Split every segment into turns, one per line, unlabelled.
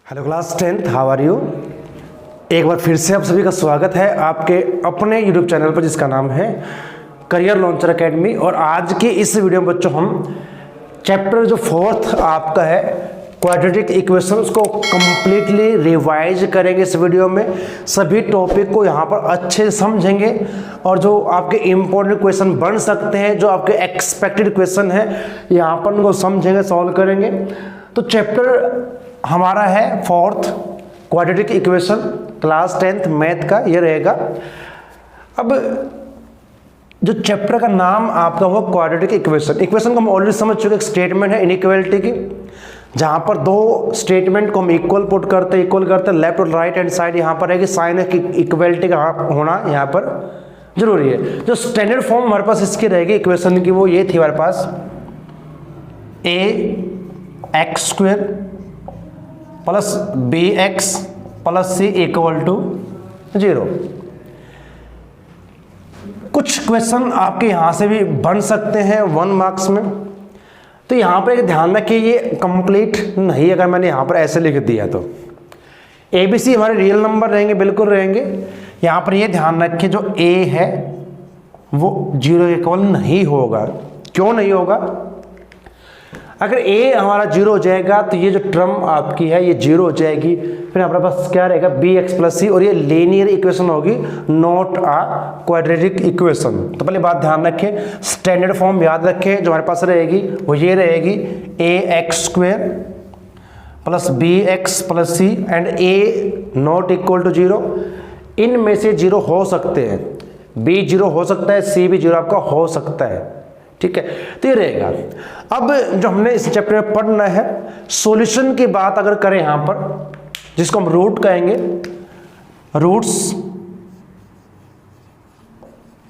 Hello class 10th, how are you. एक बार फिर से आप सभी का स्वागत है आपके अपने यूट्यूब चैनल पर जिसका नाम है करियर लॉन्चर एकेडमी। और आज के इस वीडियो में बच्चों हम चैप्टर जो 4th आपका है क्वाड्रेटिक इक्वेशन उसको कम्प्लीटली रिवाइज करेंगे। इस वीडियो में सभी टॉपिक को यहाँ पर अच्छे से समझेंगे और जो आपके इम्पोर्टेंट क्वेश्चन बन सकते हैं, जो आपके एक्सपेक्टेड क्वेश्चन है, यहाँ पर उनको समझेंगे, सॉल्व करेंगे। तो चैप्टर हमारा है 4th quadratic equation, class 10th math का ये रहेगा। अब जो चैप्टर का नाम आपका वो क्वाड्रेटिक इक्वेशन को हम ऑलरेडी समझ चुके। एक स्टेटमेंट है इनइक्वालिटी की, जहाँ पर दो स्टेटमेंट को हम इक्वल पुट करते हैं लेफ्ट और राइट हैंड साइड। यहाँ पर है कि साइन इक्वलिटी का होना यहाँ पर जरूरी है। जो स्टैंडर्ड फॉर्म हमारे पास इसकी रहेगी इक्वेशन की वो ये थी हमारे पास ax² plus bx plus c equal to 0। कुछ क्वेश्चन आपके यहां से भी बन सकते हैं 1 मार्क्स में। तो यहां पर एक ध्यान रखिए ये कंप्लीट नहीं, अगर मैंने यहां पर ऐसे लिख दिया तो abc हमारे रियल नंबर रहेंगे, बिल्कुल रहेंगे। यहां पर ये ध्यान रखिए जो a है वो 0 के इक्वल नहीं होगा। क्यों नहीं होगा? अगर a हमारा 0 हो जाएगा तो ये जो टर्म आपकी है ये 0 हो जाएगी। फिर हमारे पास क्या रहेगा bx प्लस c, और ये लीनियर इक्वेशन होगी, नॉट आ क्वाड्रेटिक इक्वेशन। तो पहले बात ध्यान रखें, स्टैंडर्ड फॉर्म याद रखें। जो हमारे पास रहेगी वो ये रहेगी ax² plus bx plus c and a not equal to 0। इनमें से 0 हो सकते हैं, b 0 हो सकता है, c भी 0 आपका हो सकता है, ठीक है। तो ये रहेगा। अब जो हमने इस चैप्टर में पढ़ना है सॉल्यूशन की बात अगर करें यहां पर, जिसको हम रूट कहेंगे, roots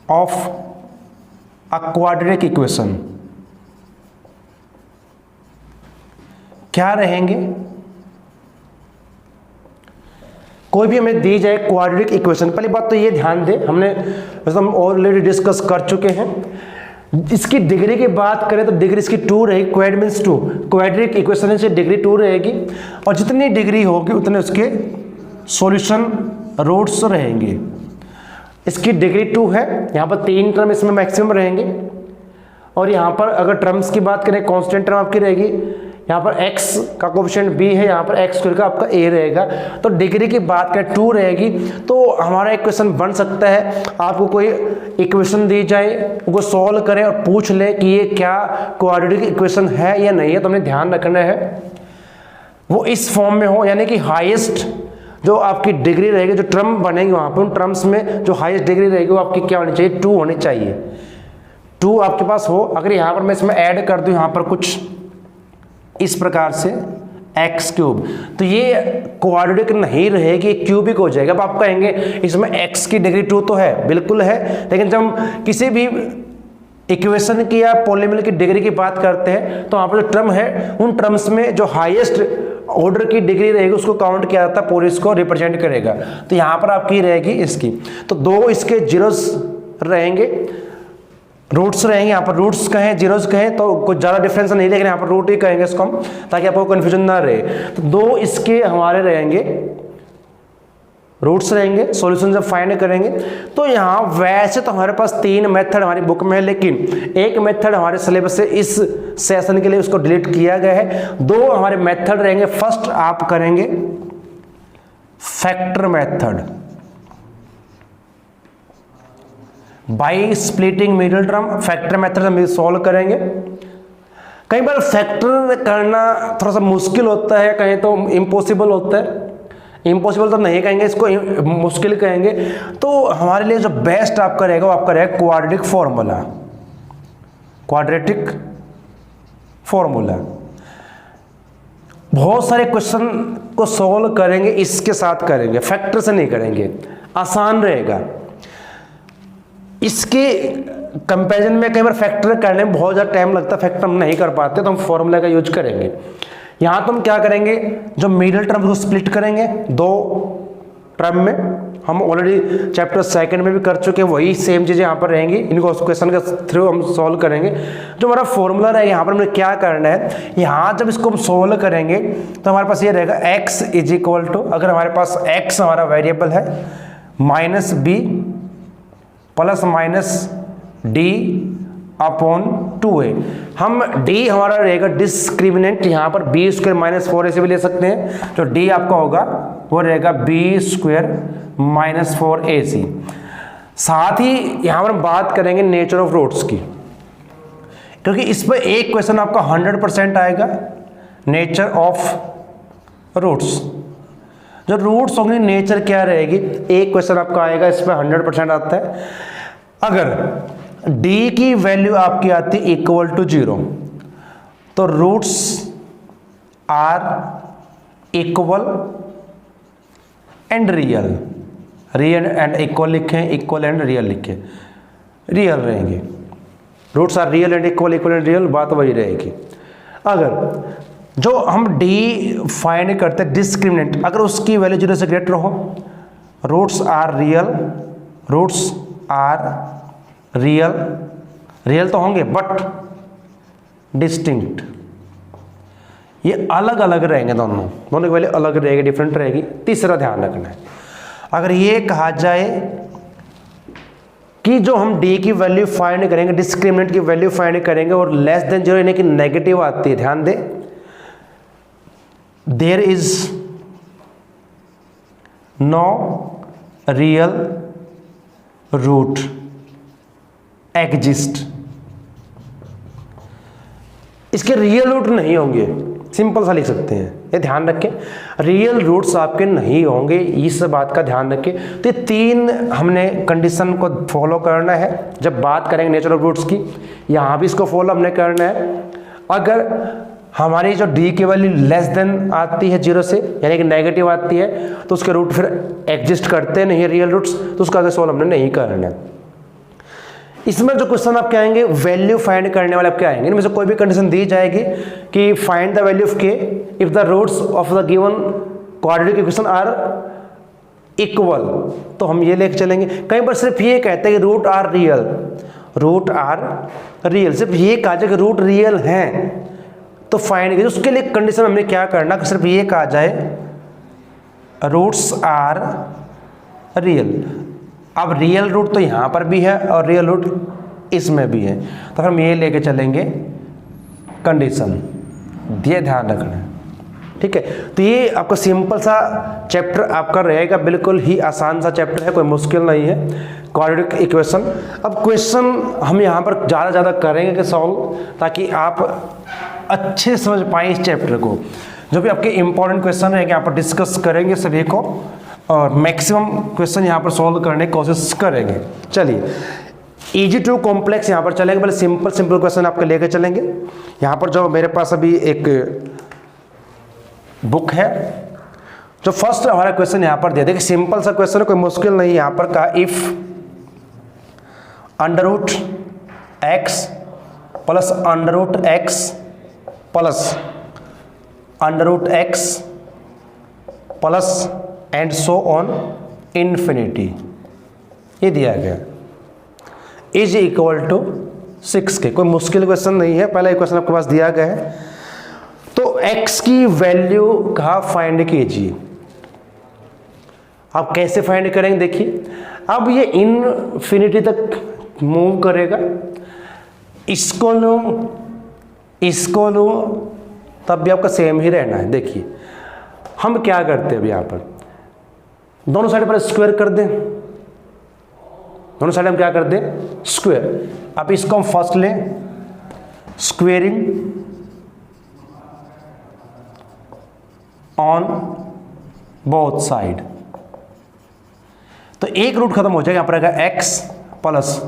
of a quadratic equation क्या रहेंगे? कोई भी हमें दी जाए क्वाड्रेटिक इक्वेशन, पहली बात तो ये ध्यान दें, हम ऑलरेडी डिस्कस कर चुके हैं। इसकी डिग्री की बात करें तो डिग्री इसकी 2 रहेगी, क्वाड मीन्स 2, क्वाड्रेटिक इक्वेशन से डिग्री 2 रहेगी। और जितनी डिग्री होगी उतने उसके सॉल्यूशन रूट्स रहेंगे। इसकी डिग्री 2 है, यहाँ पर 3 टर्म इसमें मैक्सिमम रहेंगे। और यहाँ पर अगर टर्म्स की बात करें कांस्टेंट टर्म आपकी रहेगी, यहाँ पर x का कोएफिशिएंट b है, यहाँ पर x² का आपका a रहेगा। तो डिग्री की बात करें 2 रहेगी। तो हमारा एक क्वेश्चन बन सकता है, आपको कोई इक्वेशन दी जाए, उसको सॉल्व करें और पूछ ले कि ये क्या क्वाड्रेटिक इक्वेशन है या नहीं है। तो हमें ध्यान रखना है वो इस फॉर्म में हो, यानी कि हाईएस्ट जो आपकी डिग्री रहेगी, जो टर्म बनेगी वहाँ पर, उन टर्म्स में जो हाईएस्ट डिग्री रहेगी वो आपकी क्या होनी चाहिए? 2 होनी चाहिए। 2 आपके पास हो। अगर यहाँ पर मैं इसमें ऐड कर दूँ यहाँ पर कुछ इस प्रकार से x³, तो ये क्वाड्रेटिक नहीं रहेगी, क्यूबिक हो जाएगा। अब आप कहेंगे इसमें x की डिग्री 2 तो है, बिल्कुल है, लेकिन जब हम किसी भी इक्वेशन की या पॉलिनोमियल की डिग्री की बात करते हैं तो वहाँ पर जो टर्म है उन टर्म्स में जो हाईएस्ट ऑर्डर की डिग्री रहेगी उसको काउंट किया जाता है, पूरे इसको रिप्रेजेंट करेगा। तो यहाँ पर आपकी रहेगी इसकी, तो 2 इसके जीरोस रहेंगे, रूट्स रहेंगे। यहाँ पर रूट्स कहें जीरोस कहें तो कुछ ज़्यादा डिफरेंस नहीं, लेकिन यहाँ पर रूट ही कहेंगे इसको हम, ताकि आपको कन्फ्यूजन ना रहे। तो 2 इसके हमारे रहेंगे, रूट्स रहेंगे। सॉल्यूशन जब फाइंड करेंगे तो यहाँ वैसे तो हमारे पास 3 मेथड हमारी बुक में है, लेकिन एक मेथड हमारे सिलेबस से इस सेशन के लिए उसको डिलीट किया गया है। 2 हमारे मेथड रहेंगे। फर्स्ट आप करेंगे factor method by splitting middle term. Factor method हम सॉल्व करेंगे। कई बार फैक्टर करना थोड़ा सा मुश्किल होता है, कहीं तो इम्पॉसिबल होता है। इम्पॉसिबल तो नहीं कहेंगे, इसको मुश्किल कहेंगे। तो हमारे लिए जो बेस्ट आपका रहेगा वो आपका रहेगा क्वाड्रेटिक फॉर्मूला। क्वाड्रेटिक फॉर्मूला बहुत सारे क्वेश्चन को सॉल्व करेंगे, इसके साथ करेंगे, फैक्टर से नहीं करेंगे, आसान रहेगा। इसके कंपैरिजन में कई बार फैक्टर करने में बहुत ज़्यादा टाइम लगता है, फैक्टर हम नहीं कर पाते, तो हम फॉर्मूला का यूज करेंगे। यहाँ तो हम क्या करेंगे, जो मिडिल टर्म को स्प्लिट करेंगे, 2 क्रम में। हम ऑलरेडी चैप्टर सेकंड में भी कर चुके हैं, वही सेम चीज़ें यहाँ पर रहेंगी। इनको क्वेश्चन के थ्रू हम सॉल्व करेंगे। जो हमारा फॉर्मूला रहेगा यहाँ पर हमें क्या करना है, यहाँ जब इसको हम सॉल्व करेंगे तो हमारे पास ये रहेगा x इज इक्वल टू, अगर हमारे पास x हमारा वेरिएबल है, minus b plus minus d upon 2a। हम d हमारा रहेगा डिस्क्रिमिनेंट, यहाँ पर बी स्क्वायर माइनस 4a से भी ले सकते हैं। जो d आपका होगा वो रहेगा बी स्क्वायर माइनस 4ac। साथ ही यहाँ पर हम बात करेंगे नेचर ऑफ रूट्स की, क्योंकि इस पर एक क्वेश्चन आपका 100% आएगा, नेचर ऑफ रूट्स। जो रूट्स होंगे नेचर क्या रहेगी, एक क्वेश्चन आपका आएगा, इस पर 100% आता है। अगर d की वैल्यू आपकी आती है इक्वल टू 0, तो roots are equal and real, real and equal लिखें, इक्वल एंड रियल लिखें, रियल रहेंगे। Roots are real and equal, equal and real, बात वही रहेगी। अगर जो हम d फाइंड करते हैं डिस्क्रिमिनेंट, अगर उसकी वैल्यू 0 से ग्रेटर हो, roots are real, roots are real, real तो होंगे बट डिस्टिंक्ट, ये अलग अलग रहेंगे, दोनों की वैल्यू अलग रहेगी, डिफरेंट रहेगी। तीसरा ध्यान रखना है, अगर ये कहा जाए कि जो हम d की वैल्यू फाइंड करेंगे, डिस्क्रिमिनेंट की वैल्यू फाइंड करेंगे और लेस देन 0 यानी कि नेगेटिव आती है, ध्यान दें, there is no real root exist, इसके रियल रूट नहीं होंगे, सिंपल सा लिख सकते हैं, ये ध्यान रखें, रियल रूट्स आपके नहीं होंगे, इस बात का ध्यान रखें। तो ये तीन हमने कंडीशन को फॉलो करना है जब बात करेंगे नेचर ऑफ रूट्स की। यहाँ भी इसको फॉलो हमने करना है। अगर हमारी जो d की वैल्यू लेस देन आती है 0 से, यानी कि नेगेटिव आती है, तो उसके रूट फिर एग्जिस्ट करते नहीं है रियल रूट्स, तो उसका आगे सॉल्व हमने नहीं करना है। इसमें जो क्वेश्चन आप क्या आएंगे, वैल्यू फाइंड करने वाले आप क्या आएंगे, इनमें से कोई भी कंडीशन दी जाएगी कि find the value of k if the roots of the given quadratic equation are equal, तो हम ये लेके चलेंगे। कहीं पर सिर्फ ये कहते हैं कि root are real, root are real, सिर्फ ये कहा जाए कि रूट रियल हैं तो फाइंड कीजिए। उसके लिए कंडीशन हमने क्या करना कि सिर्फ ये कहा जाए रूट्स आर रियल। अब रियल रूट तो यहाँ पर भी है और रियल रूट इसमें भी है, तो फिर हम ये लेके चलेंगे कंडीशन, ये ध्यान रखना है, ठीक है। तो ये आपका सिंपल सा चैप्टर आपका रहेगा, बिल्कुल ही आसान सा चैप्टर है, कोई मुश्किल नहीं है, क्वाड्रेटिक इक्वेशन। अब क्वेश्चन हम यहाँ पर ज़्यादा करेंगे कि सॉल्व, ताकि आप अच्छे समझ पाएँ इस चैप्टर को। जो भी आपके इंपॉर्टेंट क्वेश्चन रहेंगे यहाँ पर डिस्कस करेंगे सभी को, और मैक्सिमम क्वेश्चन यहाँ पर सॉल्व करने की कोशिश करेंगे। चलिए इजी टू कॉम्प्लेक्स यहाँ पर चलेंगे, पहले सिंपल क्वेश्चन आपके लेके चलेंगे। यहाँ पर जो मेरे पास अभी एक बुक है, जो फर्स्ट हमारा क्वेश्चन यहाँ पर दे देखिए, सिंपल सा क्वेश्चन है, कोई मुश्किल नहीं। यहाँ पर कहा if under root x plus under root x plus under root x plus and so on infinity, ये दिया गया, इज इक्वल टू 6 के। कोई मुश्किल क्वेश्चन नहीं है, पहला क्वेश्चन आपके पास दिया गया है। तो x की वैल्यू कहाँ फाइंड कीजिए, आप कैसे फाइंड करेंगे देखिए। अब ये इन्फिनिटी तक मूव करेगा, इसको लो तब भी आपका सेम ही रहना है। देखिए हम क्या करते हैं, अब यहाँ पर दोनों साइड पर स्क्वायर कर दें, दोनों साइड हम क्या कर दें स्क्वायर। अब इसको हम फर्स्ट लें, स्क्वेयरिंग ऑन बोथ साइड, तो एक रूट खत्म हो जाएगा, यहाँ पर आएगा x plus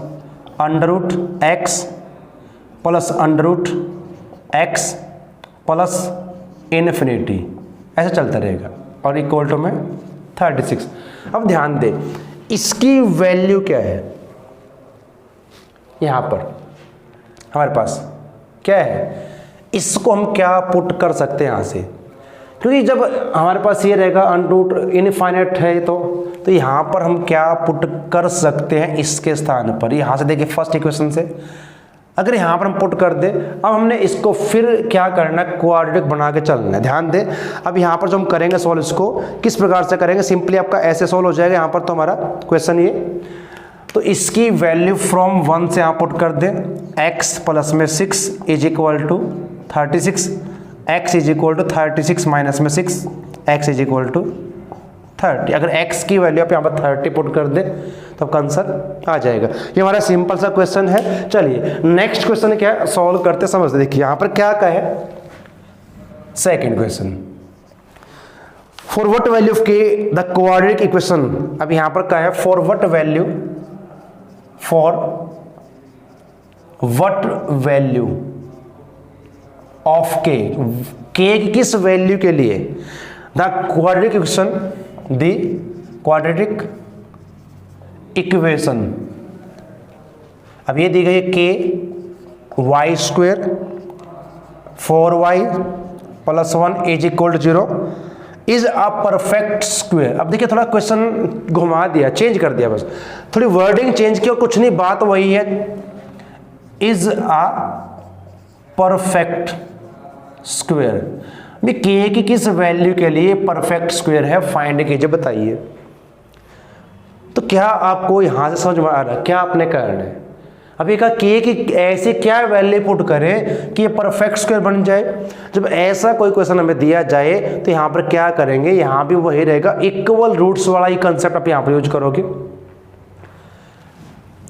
under root x plus under root x plus infinity, ऐसा चलता रहेगा, और इक्वल टू में 36। अब ध्यान दें इसकी वैल्यू क्या है, यहां पर हमारे पास क्या है, इसको हम क्या पुट कर सकते हैं यहां से, क्योंकि जब हमारे पास ये रहेगा अनरूट इनफाइनाइट है तो यहाँ पर हम क्या पुट कर सकते हैं इसके स्थान पर, यहाँ से देखिए फर्स्ट इक्वेशन से अगर यहाँ पर हम पुट कर दे, अब हमने इसको फिर क्या करना है, क्वाड्रेटिक बना के चलना है। ध्यान दें, अब यहाँ पर जो हम करेंगे सॉल्व, इसको किस प्रकार से करेंगे, सिंपली आपका ऐसे सॉल्व हो जाएगा। यहाँ पर तो हमारा क्वेश्चन ये, तो इसकी वैल्यू फ्रॉम 1 से यहाँ पुट कर दे, x प्लस में 6 is equal to 36, x is equal to 36 minus में 6, x इज इक्वल टू 30। अगर x की वैल्यू आप यहाँ पर 30 पुट कर दे तो आपका आंसर आ जाएगा। ये हमारा सिंपल सा क्वेश्चन है। चलिए नेक्स्ट क्वेश्चन क्या है, सॉल्व करते समझते। देखिए यहाँ पर क्या का है, second question, for what value of k the quadratic equation. अब यहाँ पर क्या है, for what value, for what value of k की किस वैल्यू के लिए the quadratic equation, the quadratic equation. अब ये दी गई है k y square 4y plus 1 is equal to 0 is a perfect square. अब देखिए थोड़ा क्वेश्चन घुमा दिया, चेंज कर दिया, बस थोड़ी वर्डिंग चेंज की और कुछ नहीं, बात वही है। इज अ परफेक्ट स्क्वेयर, के की किस वैल्यू के लिए परफेक्ट स्क्वेयर है, फाइंड कीजिए, बताइए। तो क्या आपको यहां से समझ में आ रहा है क्या आपने करना है। अब ये कहा के की ऐसे क्या वैल्यू पुट करें कि ये परफेक्ट स्क्वायर बन जाए। जब ऐसा कोई क्वेश्चन हमें दिया जाए तो यहाँ पर क्या करेंगे, यहाँ भी वही रहेगा, इक्वल रूट्स वाला ही कंसेप्ट आप यहाँ पर यूज करोगे।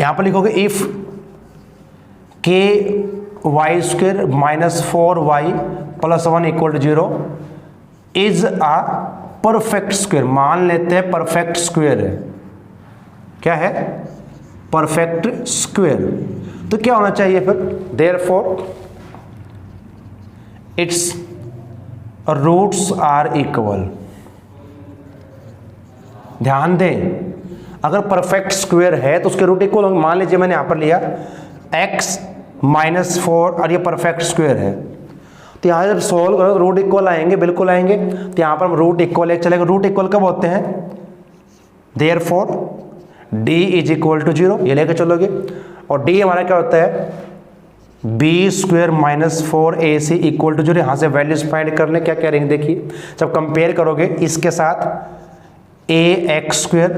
यहाँ पर लिखोगे if k y square minus 4y plus 1 equal to 0 is a perfect square. मान लेते हैं परफेक्ट स्क्वायर है, क्या है, परफेक्ट स्क्वायर। तो क्या होना चाहिए फिर, therefore its roots are equal. ध्यान दें, अगर परफेक्ट स्क्वायर है तो उसके रूट इक्वल होंगे। मान लीजिए मैंने यहां पर लिया x माइनस 4 और ये परफेक्ट स्क्वायर है, तो यहाँ जब सोल्व करो तो रूट इक्वल आएंगे, बिल्कुल आएंगे। तो यहाँ पर हम रूट इक्वल एक चलेगा। रूट इक्वल कब होते हैं, therefore d is equal to 0, ये लेकर चलोगे। और d हमारा क्या होता है, b square minus 4ac equal to 0। यहाँ से वैल्यूज फाइंड करने क्या कह रहे हैं, देखिए जब कंपेयर करोगे इसके साथ ax square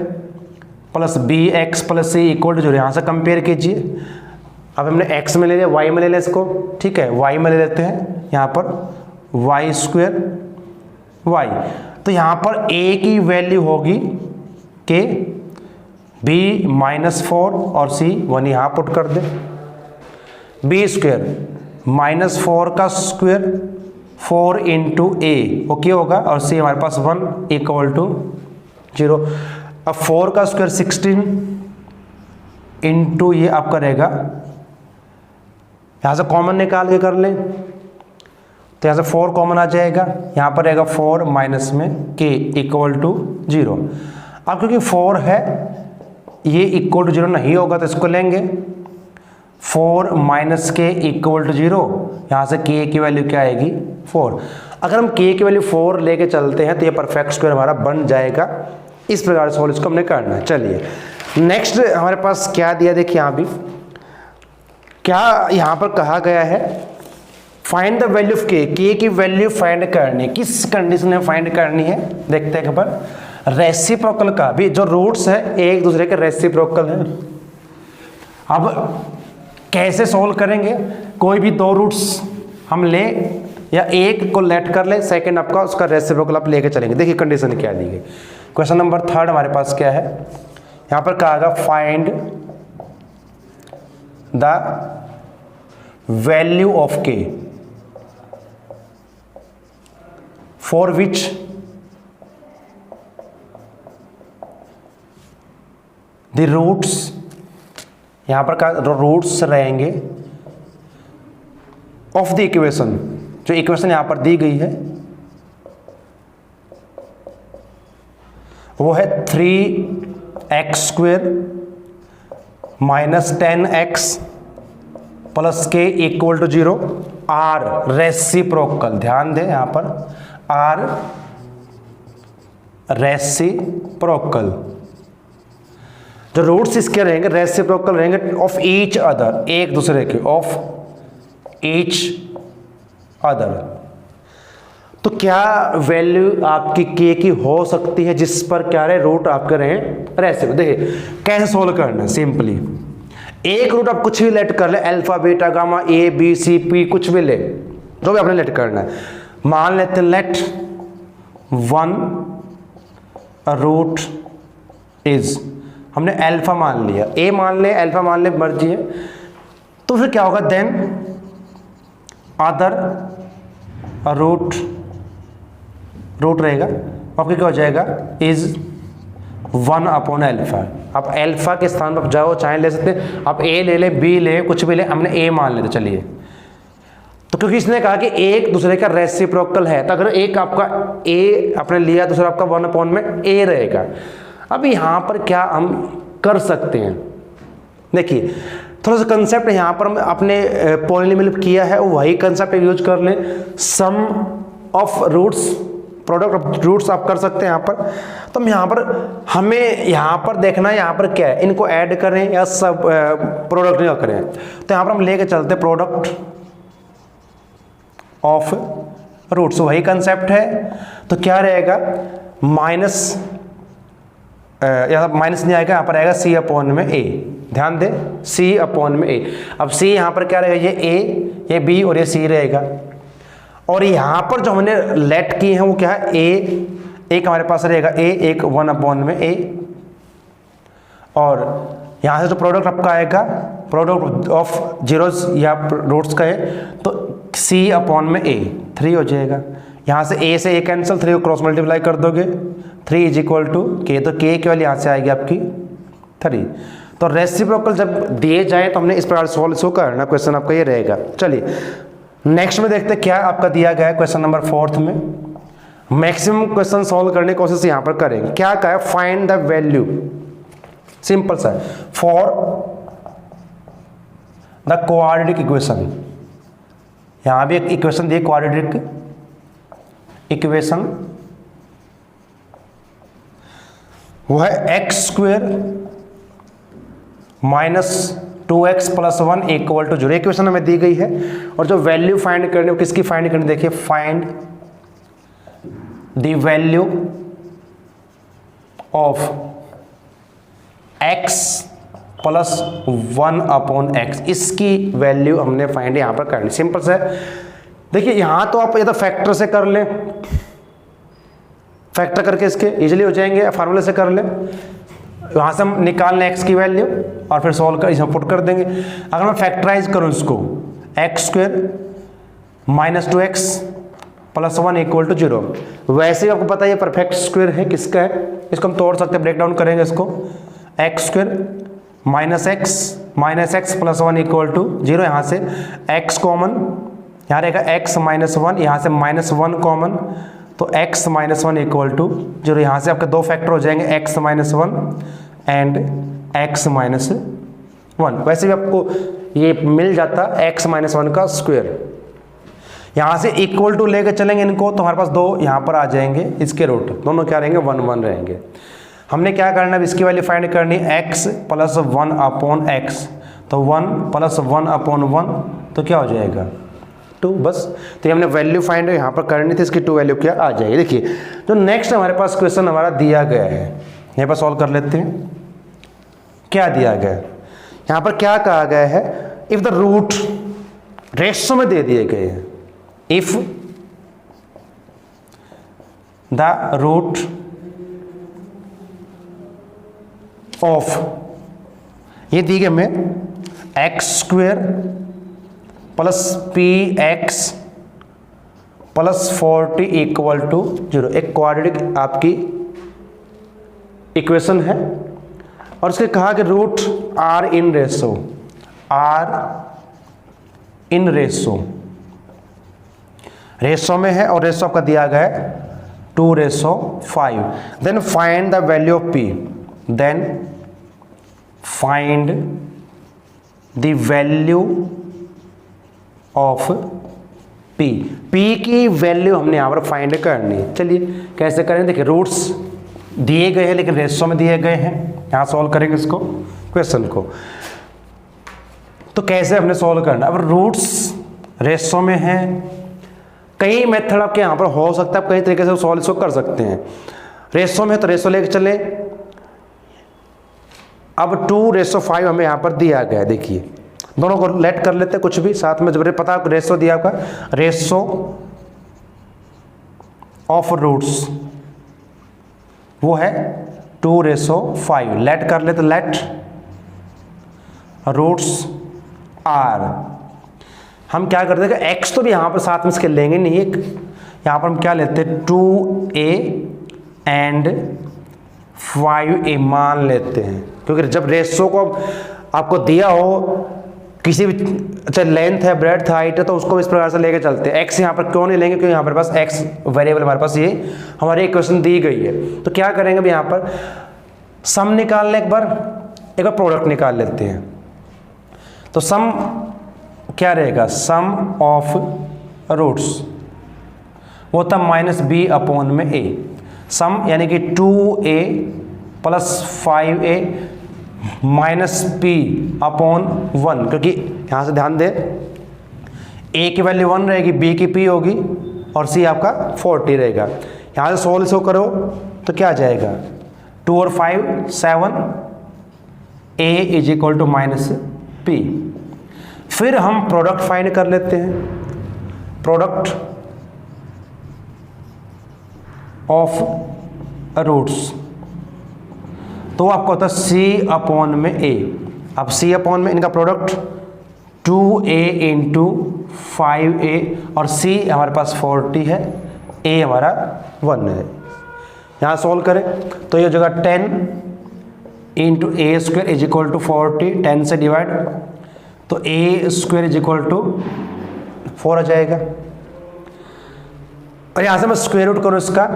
plus bx plus c equal to 0, यहाँ से कंपेयर कीजिए। अब हमने x में ले लिया, y में ले लिया इसको, ठीक है, y में ले लेते हैं यहाँ पर y स्क्वेयर y। तो यहाँ पर a की वैल्यू होगी के, b माइनस 4 और c 1 यहाँ पुट कर दे। b स्क्वेयर माइनस 4 का स्क्वेयर 4 इंटू ए, ओके होगा, और c हमारे पास 1 इक्वल टू 0। अब 4 का स्क्वायर 16 इंटू ये आपका रहेगा, यहाँ से कॉमन निकाल के कर लें तो यहाँ से 4 कॉमन आ जाएगा, यहाँ पर रहेगा 4 माइनस में k इक्वल टू 0। अब क्योंकि 4 है ये इक्वल टू 0 नहीं होगा तो इसको लेंगे 4 माइनस के इक्वल टू 0, यहाँ से k की वैल्यू क्या आएगी 4। अगर हम k की वैल्यू 4 लेके चलते हैं तो ये परफेक्ट स्क्वायर हमारा बन जाएगा। इस प्रकार से इसको हमने करना है। चलिए नेक्स्ट हमारे पास क्या दिया, देखिए यहाँ भी क्या यहाँ पर कहा गया है, find the value of k की वैल्यू फाइंड करनी, किस कंडीशन में फाइंड करनी है, देखते हैं पर रेसिप्रोकल का भी जो रूट्स है एक दूसरे के रेसिप्रोकल है। अब कैसे सोल्व करेंगे, कोई भी दो रूट्स हम ले या एक को लेट कर ले, सेकंड आपका उसका रेसिप्रोकल आप लेके चलेंगे। देखिए कंडीशन क्या दी गई। क्वेश्चन नंबर 3 हमारे पास क्या है, यहाँ पर कहा गया फाइंड द वैल्यू ऑफ के फॉर विच द रूट्स, यहां पर का रूट्स रहेंगे ऑफ द इक्वेशन, जो इक्वेशन यहां पर दी गई है वो है 3x square minus 10x plus के इक्वल टू 0 आर रेसिप्रोकल। ध्यान दें यहां पर आर रेसिप्रोकल, जो रूट्स इसके रहेंगे रेसिप्रोकल रहेंगे ऑफ ईच अदर, एक दूसरे के, ऑफ ईच अदर। तो क्या वैल्यू आपकी के की हो सकती है जिस पर क्या रहे, रूट आपके रहे रेसिप्रोकल। देखिए कैसे सोल्व करना है, सिंपली एक रूट आप कुछ भी लेट कर ले, alpha beta gamma a b c p कुछ भी ले, जो भी आपने लेट करना है। मान लेते हैं लेट वन रूट इज, हमने अल्फा मान लिया, ए मान ले अल्फा मान ले, मर्जी है। तो फिर क्या होगा, देन अदर रूट रहेगा, आपके क्या हो जाएगा, इज 1 अपॉन अल्फा। आप अल्फा के स्थान पर जाओ, चाहे ले सकते हैं आप, ए ले ले बी ले कुछ भी ले, हमने ए मान लेते चलिए। तो क्योंकि इसने कहा कि एक दूसरे का रेसिप्रोकल है, तो अगर एक आपका ए आपने लिया, दूसरा आपका 1 अपॉन में ए रहेगा। अब यहाँ पर क्या हम कर सकते हैं, देखिए थोड़ा सा कंसेप्ट यहाँ पर हम अपने पॉलिनोमियल किया है वही कंसेप्ट यूज कर लें। Sum of roots, product of roots आप कर सकते हैं यहाँ पर। तो हम यहाँ पर, हमें यहाँ पर देखना है यहाँ पर क्या है, इनको ऐड करें या सब प्रोडक्ट नहीं करें। तो यहाँ पर हम लेके चलते प्रोडक्ट ऑफ रूट्स, वही कंसेप्ट है। तो क्या रहेगा, माइनस, यहाँ माइनस नहीं आएगा, यहाँ पर आएगा सी अपॉन में ए, ध्यान दे सी अपॉन में ए। अब सी यहाँ पर क्या रहेगा, ये ए, ये बी और ये सी रहेगा। और यहाँ पर जो हमने लेट किए हैं वो क्या है, ए, एक हमारे पास रहेगा ए, एक 1 अपॉन में ए। और यहाँ से जो प्रोडक्ट आपका आएगा, प्रोडक्ट ऑफ जीरोस या रूट्स का है, तो सी अपॉन में ए 3 हो जाएगा। यहाँ से ए से ए कैंसिल, 3 को क्रॉस मल्टीप्लाई कर दोगे, 3 इज इक्वल टू के, तो के केवल यहाँ से आएगी आपकी 3। तो रेसिप्रोकल जब दिए जाए तो हमने इस प्रकार सॉल्व करना, क्वेश्चन आपका ये रहेगा। चलिए नेक्स्ट में देखते हैं क्या आपका दिया गया है क्वेश्चन नंबर 4 में। मैक्सिमम क्वेश्चन सॉल्व करने की कोशिश यहाँ पर करेंगे। क्या कहा है, फाइंड द वैल्यू, सिंपल सा, फॉर द क्वाड्रेटिक इक्वेशन। यहाँ भी एक इक्वेशन दी, क्वाड्रेटिक इक्वेशन, वो है x square minus 2x plus 1 equal to 0। Equation हमें दी गई है और जो वैल्यू फाइंड करनी है वो किसकी फाइंड करनी, देखिए find the value of x plus 1 upon x, इसकी वैल्यू हमने फाइंड यहाँ पर करनी। सिंपल से देखिए, यहाँ तो आप या तो फैक्टर से कर लें, फैक्टर करके इसके इजीली हो जाएंगे, या फार्मूले से कर लें। वहाँ से हम निकाल लें x की वैल्यू और फिर सॉल्व कर इसमें पुट कर देंगे। अगर मैं फैक्टराइज करूँ इसको, x square minus 2x plus 1 equal to 0, वैसे ही आपको पता है ये परफेक्ट स्क्वेयर है, किसका है, इसको हम तोड़ सकते हैं, ब्रेक डाउन करेंगे इसको। X square minus x plus 1 equal to 0, यहाँ से x कॉमन, यहाँ रहेगा x माइनस 1, यहाँ से माइनस 1 कॉमन, तो x माइनस 1 इक्वल टू 0। यहाँ से आपके दो फैक्टर हो जाएंगे, x minus 1 and x minus 1। वैसे भी आपको ये मिल जाता x माइनस 1 का स्क्वायर। यहाँ से इक्वल टू लेकर चलेंगे इनको, तो हमारे पास दो यहाँ पर आ जाएंगे, इसके रूट दोनों क्या रहेंगे, 1 1 रहेंगे। हमने क्या करना है, इसकी वैल्यू फाइंड करनी है, x प्लस 1 अपॉन x, तो 1 प्लस 1 अपॉन 1, तो क्या हो जाएगा 2, बस। तो हमने वैल्यू फाइंड यहाँ पर करनी थी, इसकी 2 वैल्यू क्या आ जाएगी। देखिए जो नेक्स्ट हमारे पास क्वेश्चन हमारा दिया गया है, यहाँ पर सॉल्व कर लेते हैं। क्या दिया गया है यहाँ पर, क्या कहा गया है, इफ द रूट रेशो में दे दिए गए हैं, इफ द रूट ऑफ, ये दी गई हमें x square plus p x plus 40 equal to 0, एक क्वाड्रेटिक आपकी इक्वेशन है। और इसके कहा कि root are in ratio, ratio में है, और रेशो आपका दिया गया है 2:5। Then find the value of p, then find the value of P p की वैल्यू हमने यहाँ पर फाइंड करनी है। चलिए कैसे करें, देखिए रूट्स दिए गए हैं लेकिन रेशो में दिए गए हैं, यहाँ सॉल्व करेंगे इसको क्वेश्चन को। तो कैसे हमने सॉल्व करना, अब रूट्स रेशो में है, कई मेथड आपके यहाँ पर हो सकता है, आप कई तरीके से सॉल्व इसको कर सकते हैं। रेशो में तो रेशो लेके चले, अब 2:5 हमें यहाँ पर दिया गया है, देखिए दोनों को लेट कर लेते हैं कुछ भी साथ में, जब पता रेशो दिया आपका, रेशो ऑफ रूट्स वो है 2:5, लेट कर लेते, लेट रूट्स आर, हम क्या करते हैं एक्स तो भी यहाँ पर साथ में इसके लेंगे नहीं, एक यहाँ पर हम क्या लेते हैं 2a एंड 5a मान लेते हैं, क्योंकि जब रेशो को आपको दिया हो किसी भी, चाहे लेंथ है, ब्रेड्थ है, हाइट है, तो उसको इस प्रकार से लेके चलते हैं। एक्स यहाँ पर क्यों नहीं लेंगे, क्योंकि यहाँ पर पास एक्स वेरिएबल हमारे पास ये हमारी इक्वेशन दी गई है। तो क्या करेंगे अब यहाँ पर सम निकालने, एक बार प्रोडक्ट निकाल लेते हैं। तो सम क्या रहेगा, सम ऑफ रूट्स वो था -b/a, सम यानी कि 2a + 5a -p/1, क्योंकि यहाँ से ध्यान दें a की वैल्यू 1 रहेगी, b की p होगी और c आपका 40 रहेगा। यहाँ से सोल्व इसको करो तो क्या आ जाएगा, 2 और 5 7, a = -p। फिर हम प्रोडक्ट फाइंड कर लेते हैं, प्रोडक्ट ऑफ रूट्स, तो आपको होता है c/a। अब c/, में इनका प्रोडक्ट 2a × 5a और c हमारे पास 40 है, a हमारा 1 है। यहाँ सोल्व करें तो ये हो जाएगा 10 × a² = 40, 10 से डिवाइड, तो a² = 4 आ जाएगा। और यहाँ से मैं स्क्वायर रूट करूँ इसका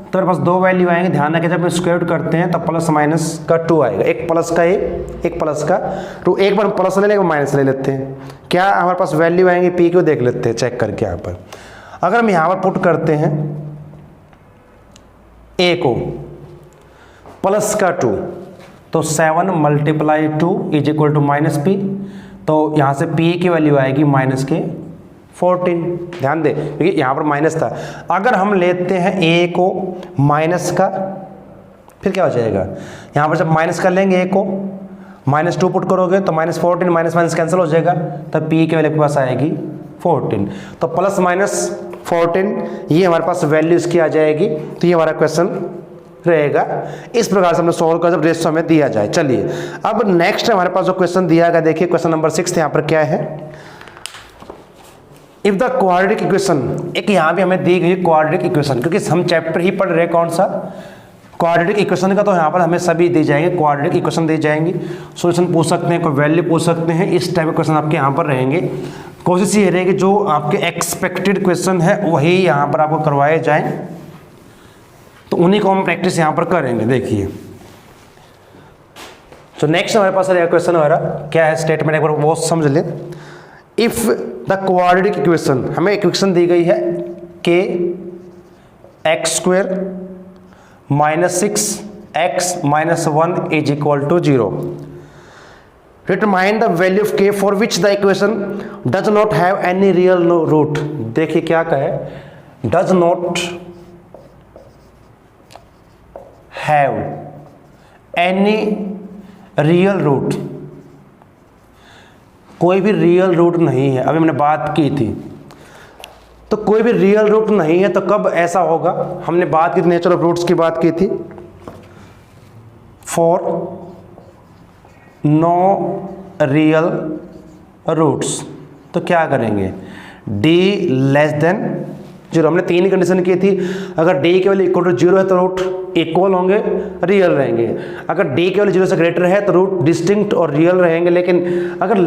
तो मेरे पास दो वैल्यू आएंगे, ध्यान रखें जब स्क्वायर रूट करते हैं तब प्लस माइनस का 2 आएगा, एक प्लस का एक प्लस का 2, एक बार प्लस ले लेंगे माइनस ले लेते हैं, क्या हमारे पास वैल्यू आएंगे पी को देख लेते हैं चेक करके। यहाँ पर अगर हम यहाँ पर पुट करते हैं ए को प्लस का 2, तो 7 × 2 = -p, तो यहाँ से p की वैल्यू आएगी -14। ध्यान दें क्योंकि यहाँ पर माइनस था, अगर हम लेते हैं a को माइनस का, फिर क्या हो जाएगा, यहाँ पर जब माइनस कर लेंगे a को, -2 पुट करोगे तो -14, माइनस कैंसिल हो जाएगा, तब p की वैल्यू के पास आएगी 14, तो +-14 ये हमारे पास वैल्यू इसकी आ जाएगी। तो ये हमारा क्वेश्चन रहेगा, इस प्रकार से हमने सोल्व कर जब रेशो हमें दिया जाए। चलिए अब नेक्स्ट हमारे पास जो क्वेश्चन दिया गया, देखिए क्वेश्चन नंबर 6 यहाँ पर क्या है, इफ द क्वाड्रेटिक इक्वेशन, एक यहाँ भी हमें दी गई क्वाड्रेटिक इक्वेशन, क्योंकि हम चैप्टर ही पढ़ रहे हैं कौन सा, क्वाड्रेटिक इक्वेशन का, तो यहाँ पर हमें सभी दी जाएंगे, क्वाड्रेटिक इक्वेशन दी जाएंगी, सॉल्यूशन पूछ सकते हैं, कोई वैल्यू पूछ सकते हैं, इस टाइप के क्वेश्चन आपके यहाँ पर रहेंगे। कोशिश ये रहेगी जो आपके एक्सपेक्टेड क्वेश्चन है वही यहाँ पर आपको करवाए जाएं, तो उन्हीं को हम प्रैक्टिस यहाँ पर करेंगे। देखिए तो नेक्स्ट हमारे पास रहेगा क्वेश्चन हमारा क्या है, स्टेटमेंट एक बार वो समझ लें। इफ द क्वाड्रेटिक इक्वेशन, हमें इक्वेशन दी गई है k x² - 6x - 1 = 0, determine the value of k for which the equation does not have any real root। देखिए क्या कहे, does not have any real root, कोई भी रियल रूट नहीं है। अभी हमने बात की थी तो कोई भी रियल रूट नहीं है, तो कब ऐसा होगा, हमने बात की थी नेचर ऑफ रूट्स की बात की थी, फॉर नो रियल रूट्स, तो क्या करेंगे, d <0। हमने 3 कंडीशन की थी, अगर d की वैल्यू = 0 है तो रूट इक्वल होंगे, रियल रहेंगे, अगर d की वैल्यू 0 से ग्रेटर है तो रूट डिस्टिंक्ट और रियल रहेंगे, लेकिन अगर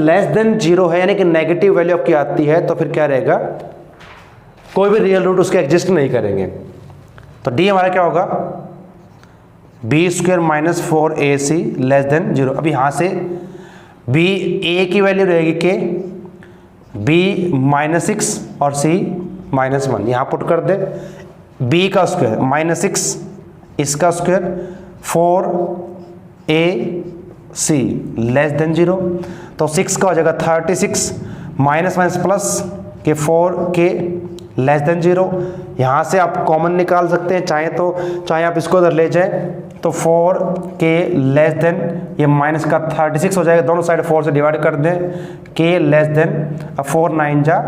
<0 है यानी कि नेगेटिव वैल्यू आपकी आती है तो फिर क्या रहेगा, कोई भी रियल रूट उसके एग्जिस्ट नहीं करेंगे। तो d हमारा क्या होगा, b² - 4ac < 0। अब यहाँ से b a की वैल्यू रहेगी k, b -6 और c -1 यहाँ पुट कर दे, b का स्क्वायर -6 इसका स्क्वायर 4ac लेस देन 0, तो 6 का हो जाएगा 36 माइनस प्लस के 4k लेस देन 0। यहाँ से आप कॉमन निकाल सकते हैं चाहे आप इसको उधर ले जाएं तो 4k लेस देन ये माइनस का 36 हो जाएगा, दोनों साइड 4 से डिवाइड कर दें, k लेस देन 4 9 जा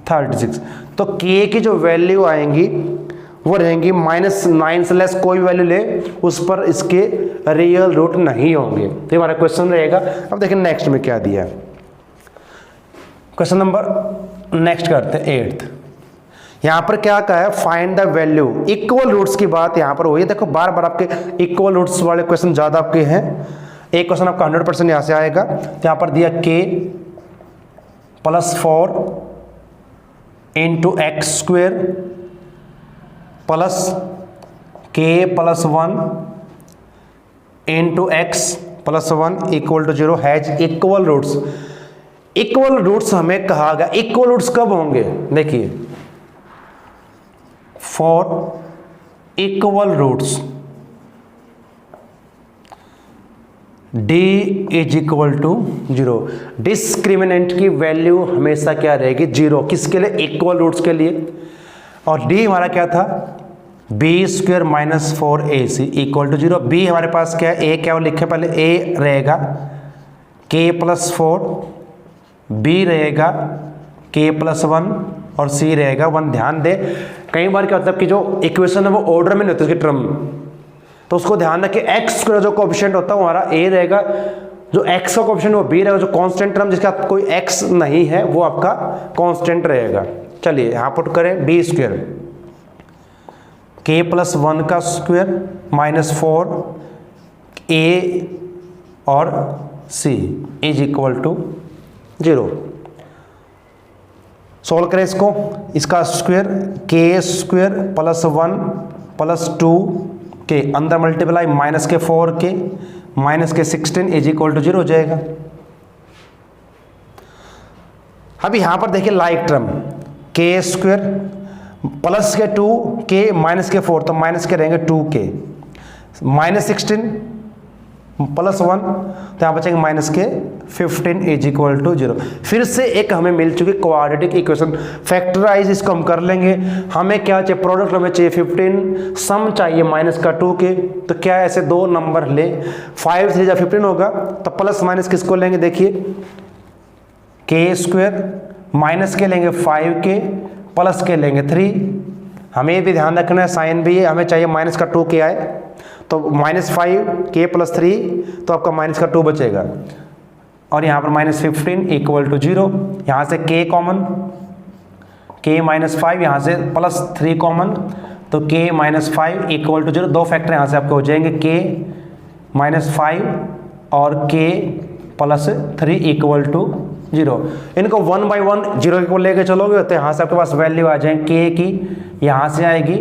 36, तो k की जो वैल्यू आएंगी वो रहेंगी -9 से लेस कोई वैल्यू ले उस पर इसके रियल रूट नहीं होंगे। तो हमारा क्वेश्चन रहेगा। अब देखिए नेक्स्ट में क्या दिया है। क्वेश्चन नंबर नेक्स्ट करते हैं 8th। यहाँ पर क्या कहा है, find the value equal roots की बात यहाँ पर हुई है। देखो बार बार आपके इक्वल रूट्स वाले क्वेश्चन ज़्यादा आपके हैं। एक क्वेश्चन आपका 100% यहाँ से आएगा, तो यहाँ पर दिया k +4 × x² plus k +1 × x +1 equal to 0 has equal roots. Equal roots हमें कहा गया, इक्वल रूट्स कब होंगे, देखिए for equal roots d = 0। Discriminant की वैल्यू हमेशा क्या रहेगी, 0। किसके लिए, इक्वल रूट्स के लिए। और d हमारा क्या था, b² - 4ac = 0। b हमारे पास क्या है, a क्या वो लिखे पहले, a रहेगा k +4, b रहेगा k +1 और c रहेगा 1। ध्यान दे कई बार क्या होता है कि जो इक्वेशन है वो ऑर्डर में नहीं होती उसकी टर्म, तो उसको ध्यान रखिए x² जो कोएफिशिएंट होता है वो हमारा a रहेगा, जो x का कोएफिशिएंट वो b रहेगा, जो कांस्टेंट टर्म जिसका कोई x नहीं है वो आपका कांस्टेंट रहेगा। चलिए यहाँ पुट करें b² k +1 का स्क्वायर -4a और c = 0। सोल्व करें इसको, इसका स्क्वायर k² +1 + 2k अंदर मल्टीप्लाई -4k -16 = 0 हो जाएगा। अब यहाँ पर देखिए लाइक टर्म k² प्लस के 2k माइनस के 4, तो माइनस के रहेंगे 2k -16 +1, तो यहाँ बचेंगे -15 = 0। फिर से एक हमें मिल चुकी क्वाड्रेटिक इक्वेशन, फैक्टराइज इसको हम कर लेंगे। हमें क्या चाहिए, प्रोडक्ट हमें चाहिए 15, सम चाहिए -2k, तो क्या ऐसे दो नंबर ले, 5 3 15 होगा, तो प्लस माइनस किसको लेंगे, देखिए k² माइनस के लेंगे 5k प्लस के लेंगे 3। हमें भी ध्यान रखना है, साइन भी है, हमें चाहिए -2k आए, तो -5k + 3 तो आपका -2 बचेगा, और यहाँ पर -15 = 0। यहाँ से k कॉमन, k -5 यहाँ से +3 कॉमन, तो k -5 = 0। दो फैक्टर यहाँ से आपके हो जाएंगे, k -5 और k +3 = 0। इनको 1 by 1 0 को लेके चलोगे तो यहाँ से आपके पास वैल्यू आ जाएगी k की, यहाँ से आएगी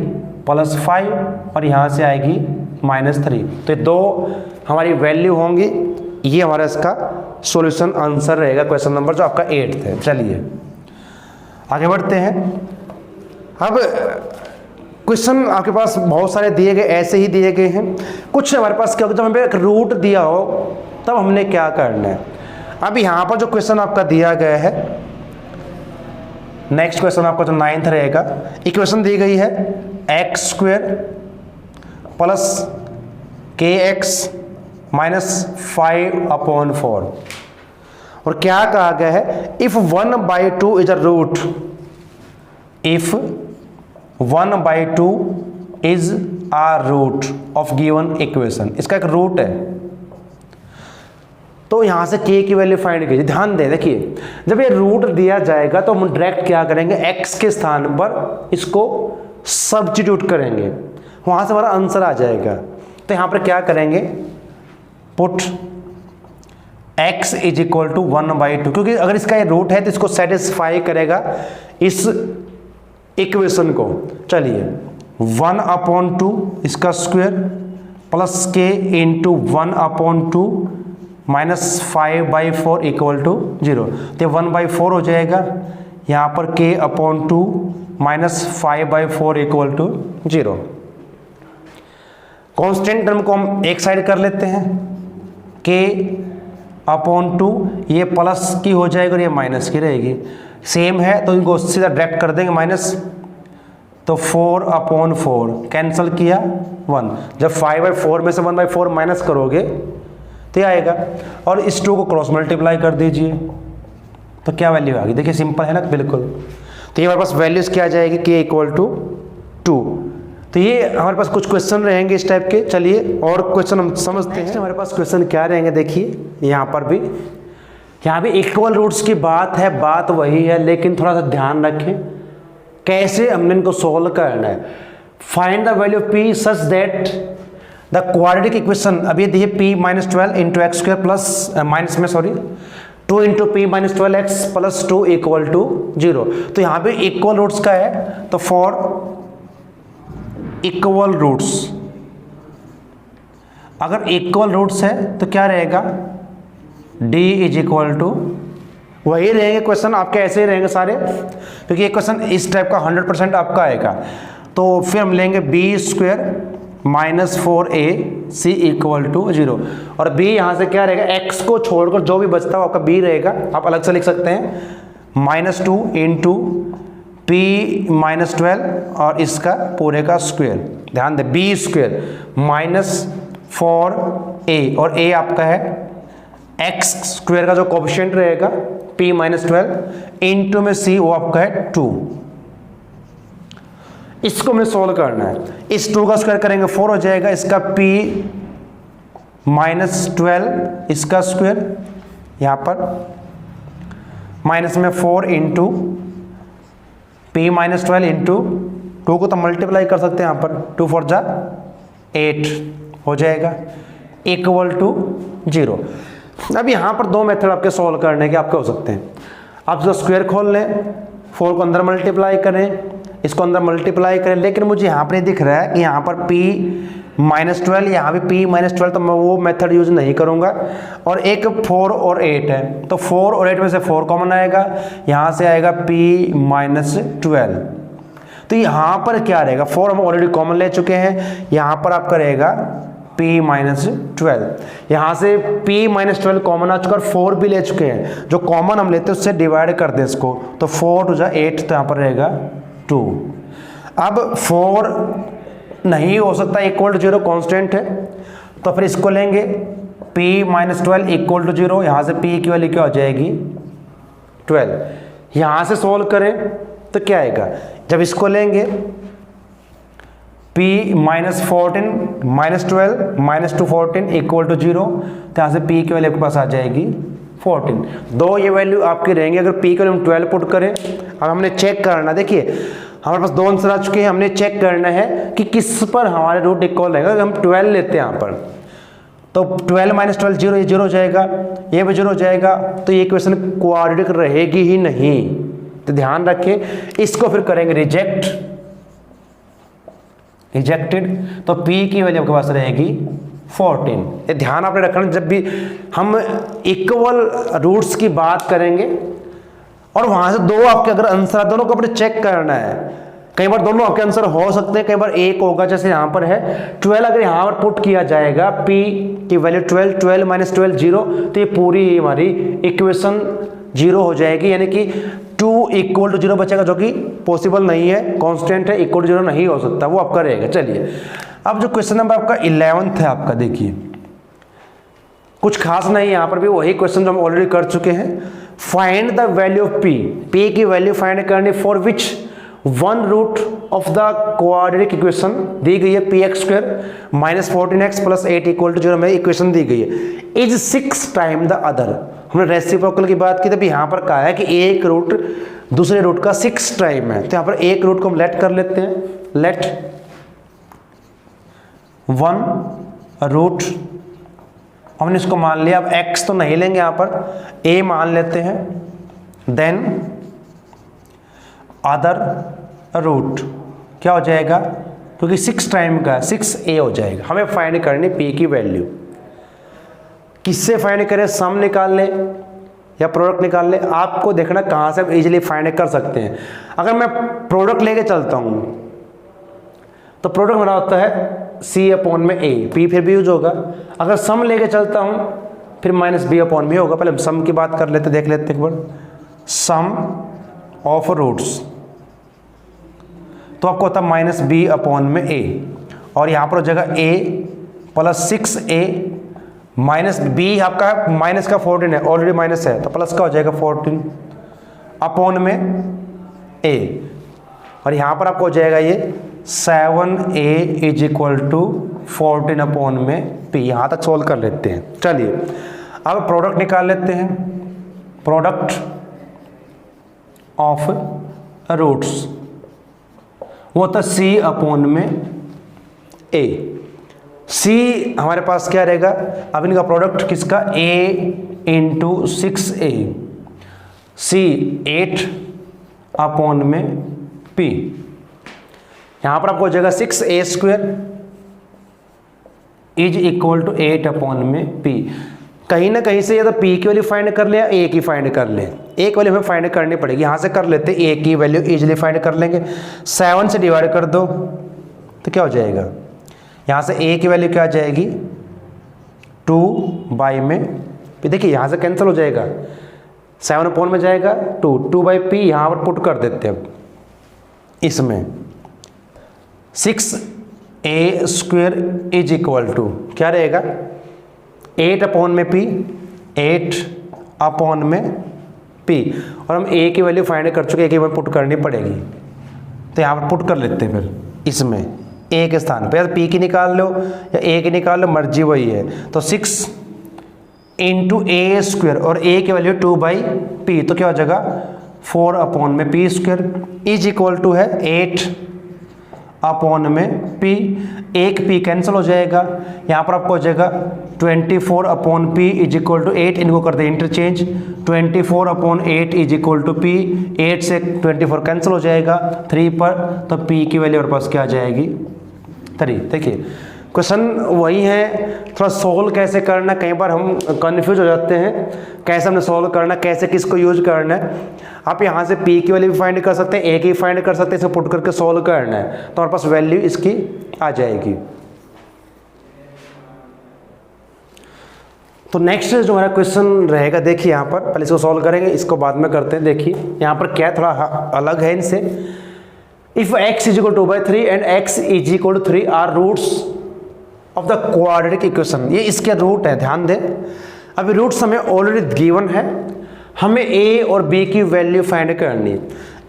+5 और यहाँ से आएगी -3, तो दो हमारी वैल्यू होंगी। ये हमारा इसका सॉल्यूशन आंसर रहेगा क्वेश्चन नंबर जो आपका 8th है। चलिए आगे बढ़ते हैं। अब क्वेश्चन आपके पास बहुत सारे दिए गए, ऐसे ही दिए गए हैं। कुछ हमारे पास क्या, जब हमें एक रूट दिया हो तब हमने क्या करना है। अब यहाँ पर जो क्वेश्चन आपका दिया गया है, नेक्स्ट क्वेश्चन आपका जो 9th रहेगा, इक्वेशन दी गई है x² प्लस kx -5/4, और क्या कहा गया है, if 1/2 is a root, if 1/2 is a root of given equation, इसका एक रूट है, तो यहां से k की वैल्यू फाइंड कीजिए। ध्यान दें, देखिए जब ये रूट दिया जाएगा तो हम डायरेक्ट क्या करेंगे, x के स्थान पर इसको सब्स्टिट्यूट करेंगे, वहां से हमारा आंसर आ जाएगा। तो यहां पर क्या करेंगे, पुट x = 1/2, क्योंकि अगर इसका ये रूट है तो इसको सेटिस्फाई करेगा इस इक्वेशन को। चलिए 1/2 इसका स्क्वायर प्लस k × 1/2 -5/4 = 0, तो 1/4 हो जाएगा। यहाँ पर k/2 -5/4 equal to 0। Constant term को हम एक साइड कर लेते हैं, k/2, ये प्लस की हो जाएगी और ये माइनस की रहेगी, सेम है तो इनको सीधा डायरेक्ट कर देंगे माइनस, तो 4/4 कैंसिल किया 1। जब 5/4 में से 1/4 माइनस करोगे तो ये आएगा, और इस 2 को क्रॉस मल्टीप्लाई कर दीजिए तो क्या वैल्यू आ गई, देखिए सिंपल है ना बिल्कुल। तो ये हमारे पास वैल्यूज क्या आ जाएगी, k = 2। तो ये हमारे पास कुछ क्वेश्चन रहेंगे इस टाइप के। चलिए और क्वेश्चन हम समझते हैं। हमारे पास क्वेश्चन क्या रहेंगे, देखिए यहाँ पर भी, यहाँ भी इक्वल रूट्स की बात है, बात वही है, लेकिन थोड़ा सा ध्यान रखें कैसे हमने इनको सोल्व करना है। Find the value of p such that the quadratic equation, अब ये देखिए p - 12 into x square plus minus में sorry 2 into p - 12x plus 2 equal to 0। तो यहाँ पे इक्वल रूट्स का है, तो फॉर इक्वल रूट्स, अगर इक्वल रूट्स है तो क्या रहेगा, d = वही रहेंगे क्वेश्चन आपके, ऐसे ही रहेंगे सारे, क्योंकि ये क्वेश्चन इस टाइप का 100% आपका आएगा। तो फिर हम लेंगे b² - 4ac = 0, और b यहाँ से क्या रहेगा, x को छोड़कर जो भी बचता है आपका b रहेगा, आप अलग से लिख सकते हैं, -2 इंटू p - 12 और इसका पूरे का स्क्वायर। ध्यान दें b² -4a, और a आपका है x² का जो कोफिशिएंट रहेगा p - 12 इंटू में c, वो आपका है 2। इसको हमें सोल्व करना है, इस 2 का स्क्वायर करेंगे 4 हो जाएगा, इसका p - 12 इसका स्क्वायर, यहाँ पर माइनस में 4 इंटू p - 12 इंटू 2 को तो मल्टीप्लाई कर सकते हैं यहाँ पर, 2 4 जा 8 हो जाएगा इक्वल टू 0। अब यहाँ पर 2 मेथड आपके सोल्व करने के आपके हो सकते हैं। आप जो स्क्वायर खोल लें, 4 को अंदर मल्टीप्लाई करें, इसको अंदर मल्टीप्लाई करें, लेकिन मुझे यहाँ पर दिख रहा है कि यहाँ पर p - 12, यहाँ भी p - 12, तो मैं वो मेथड यूज नहीं करूँगा। और एक 4 और 8 है, तो 4 और 8 में से 4 कॉमन आएगा, यहाँ से आएगा p - 12। तो यहाँ पर क्या रहेगा, 4 हम ऑलरेडी कॉमन ले चुके हैं, यहाँ पर आपका रहेगा p - 12। यहाँ से p - 12 कॉमन आ चुका और 4 भी ले चुके हैं, जो कॉमन हम लेते हैं उससे डिवाइड कर दें इसको, तो 4 2 जा 8, तो यहाँ पर रहेगा 2। अब 4 नहीं हो सकता इक्वल टू 0, कॉन्स्टेंट है, तो फिर इसको लेंगे p - 12 इक्वल टू 0, यहाँ से p की वैल्यू क्या हो जाएगी 12। यहाँ से सोल्व करें तो क्या आएगा, जब इसको लेंगे p - 14 - 12 - 2 14 इक्वल टू 0, तो यहाँ से p की वैल्यू आपके पास आ जाएगी 14। 2 ये वैल्यू आपकी रहेंगी। अगर p की वैल्यू हम 12 पुट करें, अब हमने चेक करना, देखिए हमारे पास 2 आंसर आ चुके हैं, हमने चेक करना है कि किस पर हमारे रूट इक्वल रहेगा। अगर हम 12 लेते हैं यहाँ पर, तो 12 - 12 0, ये 0 हो जाएगा, ये भी 0 हो जाएगा, तो ये इक्वेशन क्वाड्रेटिक रहेगी ही नहीं। तो ध्यान रखें, इसको फिर करेंगे रिजेक्टेड, तो p की वैल्यू आपके पास रहेगी 14। ये ध्यान आपने रखना, जब भी हम इक्वल रूट्स की बात करेंगे और वहां से 2 आपके अगर आंसर, दोनों को अपने चेक करना है। कई बार दोनों आपके आंसर हो सकते हैं, कई बार एक होगा, जैसे यहाँ पर है 12, अगर यहाँ पर पुट किया जाएगा p की वैल्यू 12 12 - 12 0, तो ये पूरी हमारी इक्वेशन 0 हो जाएगी, यानी कि 2 इक्वल टू 0 बचेगा, जो कि पॉसिबल नहीं है, कांस्टेंट है, इक्वल टू 0 नहीं हो सकता, वो आपका रहेगा। चलिए अब जो क्वेश्चन नंबर आपका 11th है आपका, देखिए कुछ खास नहीं, यहाँ पर भी वही क्वेश्चन जो हम ऑलरेडी कर चुके हैं। Find the value of p की वैल्यू फाइंड करनी for which 1 root of the quadratic equation दी गई है, px² - 14x + 8 इक्वल टू 0 में इक्वेशन दी गई है, इज 6 टाइम द अदर। हमने रेसिप्रोकल की बात की, तब यहाँ पर कहा है कि एक रूट दूसरे रूट का 6 टाइम है, तो यहाँ पर एक रूट को हम लेट कर लेते हैं, लेट 1 रूट, हमने इसको मान लिया। अब x तो नहीं लेंगे, यहाँ पर a मान लेते हैं, देन अदर रूट क्या हो जाएगा, क्योंकि 6 टाइम का 6a हो जाएगा। हमें फाइंड करनी p की वैल्यू, किससे फाइंड करें, सम निकाल लें या प्रोडक्ट निकाल ले, आपको देखना कहाँ से आप इजीली फाइंड कर सकते हैं। अगर मैं प्रोडक्ट लेके चलता हूँ तो प्रोडक्ट मेरा होता है सी अपॉन में ए, पी फिर भी यूज होगा। अगर सम लेके चलता हूँ फिर माइनस बी अपॉन में होगा। पहले हम सम की बात कर लेते, देख लेते एक बार। सम ऑफ रूट्स तो आपको होता है माइनस बी अपॉन में ए, और यहाँ पर हो जाएगा ए प्लस 6a माइनस बी, आपका माइनस का 14 है, ऑलरेडी माइनस है तो प्लस का हो जाएगा 14 अपॉन में a, और यहाँ पर आपको हो जाएगा ये 7a is equal to 14 upon में p। यहाँ तक सोल्व कर लेते हैं। चलिए अब प्रोडक्ट निकाल लेते हैं। प्रोडक्ट ऑफ रूट्स वो होता है c अपॉन में a। c हमारे पास क्या रहेगा, अब इनका प्रोडक्ट किसका, a into 6a, c 8 upon में p। यहाँ पर आपको हो जाएगा 6a square is equal to 8 upon में p। कहीं ना कहीं से या तो p की वैल्यू फाइंड कर ले या a की फाइंड कर ले, एक वैल्यू हमें फाइंड करनी पड़ेगी। यहाँ से कर लेते हैं, a की वैल्यू इजीली फाइंड कर लेंगे। 7 से डिवाइड कर दो तो क्या हो जाएगा, यहाँ से a की वैल्यू क्या आ जाएगी 2 बाई में, देखिए यहाँ से कैंसिल हो जाएगा, 7 अपॉन में जाएगा 2 बाई p, यहाँ पर पुट कर देते हैं। इसमें 6a square is equal to क्या रहेगा 8 अपॉन में p, 8 अपॉन में p, और हम a की वैल्यू फाइंड कर चुके, a की वैल्यू पुट करनी पड़ेगी तो यहाँ पर पुट कर लेते हैं। फिर इसमें a के स्थान पे p की निकाल लो या a की निकाल लो, मर्जी वही है। तो 6 इंटू a स्क्वायर और a की वैल्यू 2 बाई p, तो क्या हो जाएगा 4 अपॉन में p square is equal to है 8 अपॉन में p। एक p कैंसिल हो जाएगा, यहाँ पर आपको हो जाएगा 24 upon p is equal to 8, इनको कर दे interchange, 24 upon 8 is equal to p, 8 से 24 कैंसिल हो जाएगा 3 पर, तो p की वैल्यू हमारे पास क्या आ जाएगी 3। देखिए क्वेश्चन वही है, थोड़ा सोल्व कैसे करना, कई बार हम कंफ्यूज हो जाते हैं कैसे हमने सोल्व करना, कैसे किसको यूज करना है। आप यहाँ से p की वैल्यू भी फाइंड कर सकते हैं, a की फाइंड कर सकते हैं, इसे पुट करके सोल्व करना है तो हमारे पास वैल्यू इसकी आ जाएगी। तो नेक्स्ट जो हमारा क्वेश्चन रहेगा, देखिए यहाँ पर पहले इसको सोल्व करेंगे, इसको बाद में करते हैं। देखिए यहाँ पर क्या थोड़ा अलग है इनसे। If x is equal to 2/3 and x is equal to 3 are roots of the quadratic equation, ये इसके रूट है, ध्यान दें। अभी रूट्स हमें ऑलरेडी गिवन है, हमें a और b की वैल्यू फाइंड करनी है।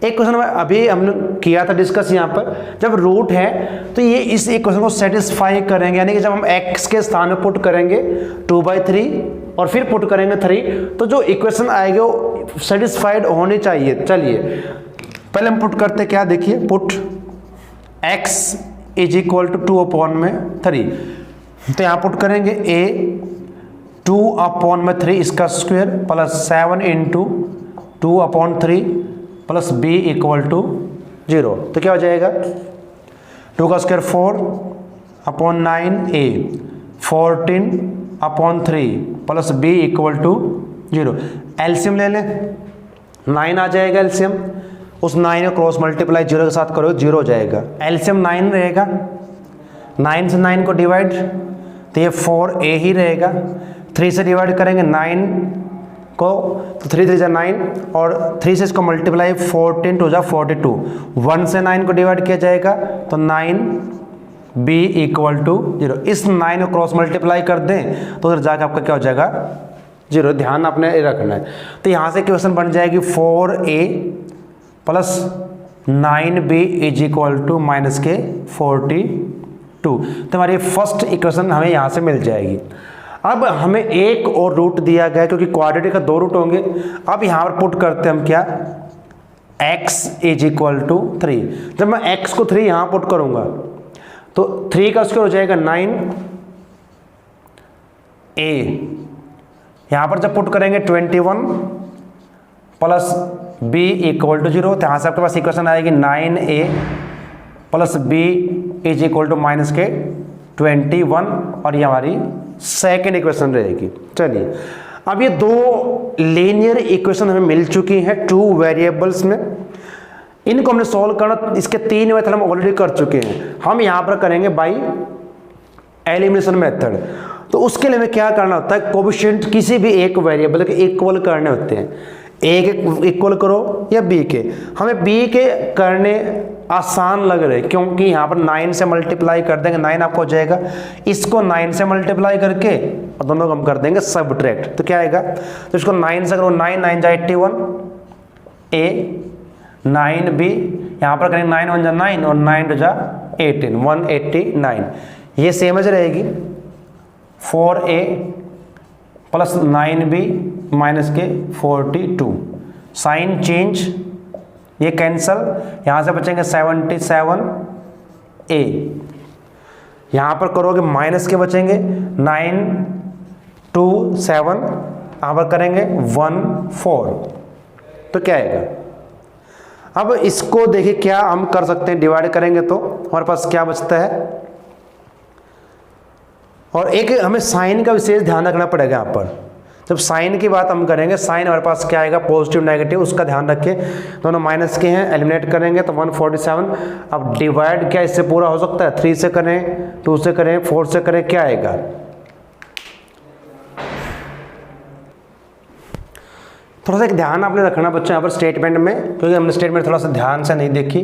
एक क्वेश्चन अभी हमने किया था डिस्कस यहाँ पर, जब रूट है तो ये इस इक्वेशन को सेटिस्फाई करेंगे, यानी कि जब हम x के स्थान में पुट करेंगे 2/3 और फिर पुट करेंगे 3, तो जो इक्वेशन आएगी वो सेटिस्फाइड होनी चाहिए। चलिए पहले हम पुट करते क्या, देखिए put x is equal to 2 upon में 3, तो यहाँ पुट करेंगे a 2 अपॉन में 3 इसका square plus 7 into 2 upon 3 plus b equal to 0, तो क्या हो जाएगा 2 का square 4 upon 9a 14 upon 3 plus b equal to 0। LCM ले लें, 9 आ जाएगा एलसीएम, उस 9 को क्रॉस मल्टीप्लाई 0 के साथ करो 0 हो जाएगा, एलसीएम 9 रहेगा, 9 से 9 को डिवाइड तो ये 4a ही रहेगा, 3 से डिवाइड करेंगे 9 को तो 3 3 9 और 3 से इसको मल्टीप्लाई 14 2 42, 1 से 9 को डिवाइड किया जाएगा तो 9 b इक्वल टू 0। इस 9 को क्रॉस मल्टीप्लाई कर दें तो उधर जाकर आपका क्या हो जाएगा 0, ध्यान आपने रखना है। तो यहाँ से क्वेश्चन बन जाएगी 4a plus 9b is equal to minus k 42, तो हमारी फर्स्ट इक्वेशन हमें यहाँ से मिल जाएगी। अब हमें एक और रूट दिया गया है, क्योंकि क्वाड्रेटिक का 2 रूट होंगे। अब यहाँ पर पुट करते हैं हम क्या, x इज इक्वल टू 3। जब मैं x को 3 यहाँ पुट करूँगा तो 3 का स्क्वायर हो जाएगा 9a, यहाँ पर जब पुट करेंगे 21 प्लस b इक्वल टू 0, तो यहाँ से आपके पास इक्वेशन आएगी 9a plus b is equal to minus k 21, और ये हमारी सेकेंड इक्वेशन रहेगी। चलिए अब ये दो लीनियर इक्वेशन हमें मिल चुकी हैं टू वेरिएबल्स में, इनको हमने सॉल्व करना, इसके 3 मेथड हम ऑलरेडी कर चुके हैं। हम यहाँ पर करेंगे बाई एलिमिनेशन मेथड। तो उसके लिए हमें क्या करना होता है, कोएफिशिएंट किसी भी एक वेरिएबल के इक्वल करने होते हैं। ए के इक्वल करो या बी के, हमें बी के करने आसान लग रहे क्योंकि यहाँ पर 9 से मल्टीप्लाई कर देंगे, 9 आपको हो जाएगा, इसको 9 से मल्टीप्लाई करके और दोनों को हम कर देंगे सबट्रैक्ट। तो क्या आएगा, तो इसको 9 से करो, 9 9 जा 81 ए 9 बी, यहाँ पर करेंगे 9 1 जा 9 और 9 2 जा 18 189, ये सेम एज रहेगी 4a plus 9b minus k 42, sign change ये कैंसल, यहाँ से बचेंगे 77a, यहाँ पर करोगे माइनस के बचेंगे 9 2 7, यहाँ पर करेंगे 1 4, तो क्या आएगा। अब इसको देखिए क्या हम कर सकते हैं, डिवाइड करेंगे तो हमारे पास क्या बचता है। और एक हमें साइन का विशेष ध्यान रखना पड़ेगा यहाँ पर, जब साइन की बात हम करेंगे, साइन हमारे पास क्या आएगा, पॉजिटिव नेगेटिव, उसका ध्यान रखें। दोनों माइनस के हैं, एलिमिनेट करेंगे तो 147। अब डिवाइड क्या इससे पूरा हो सकता है, 3 से करें, 2 से करें, 4 से करें, क्या आएगा। थोड़ा सा एक ध्यान आपने रखना बच्चों यहाँ पर स्टेटमेंट में, क्योंकि हमने स्टेटमेंट थोड़ा सा ध्यान से नहीं देखी।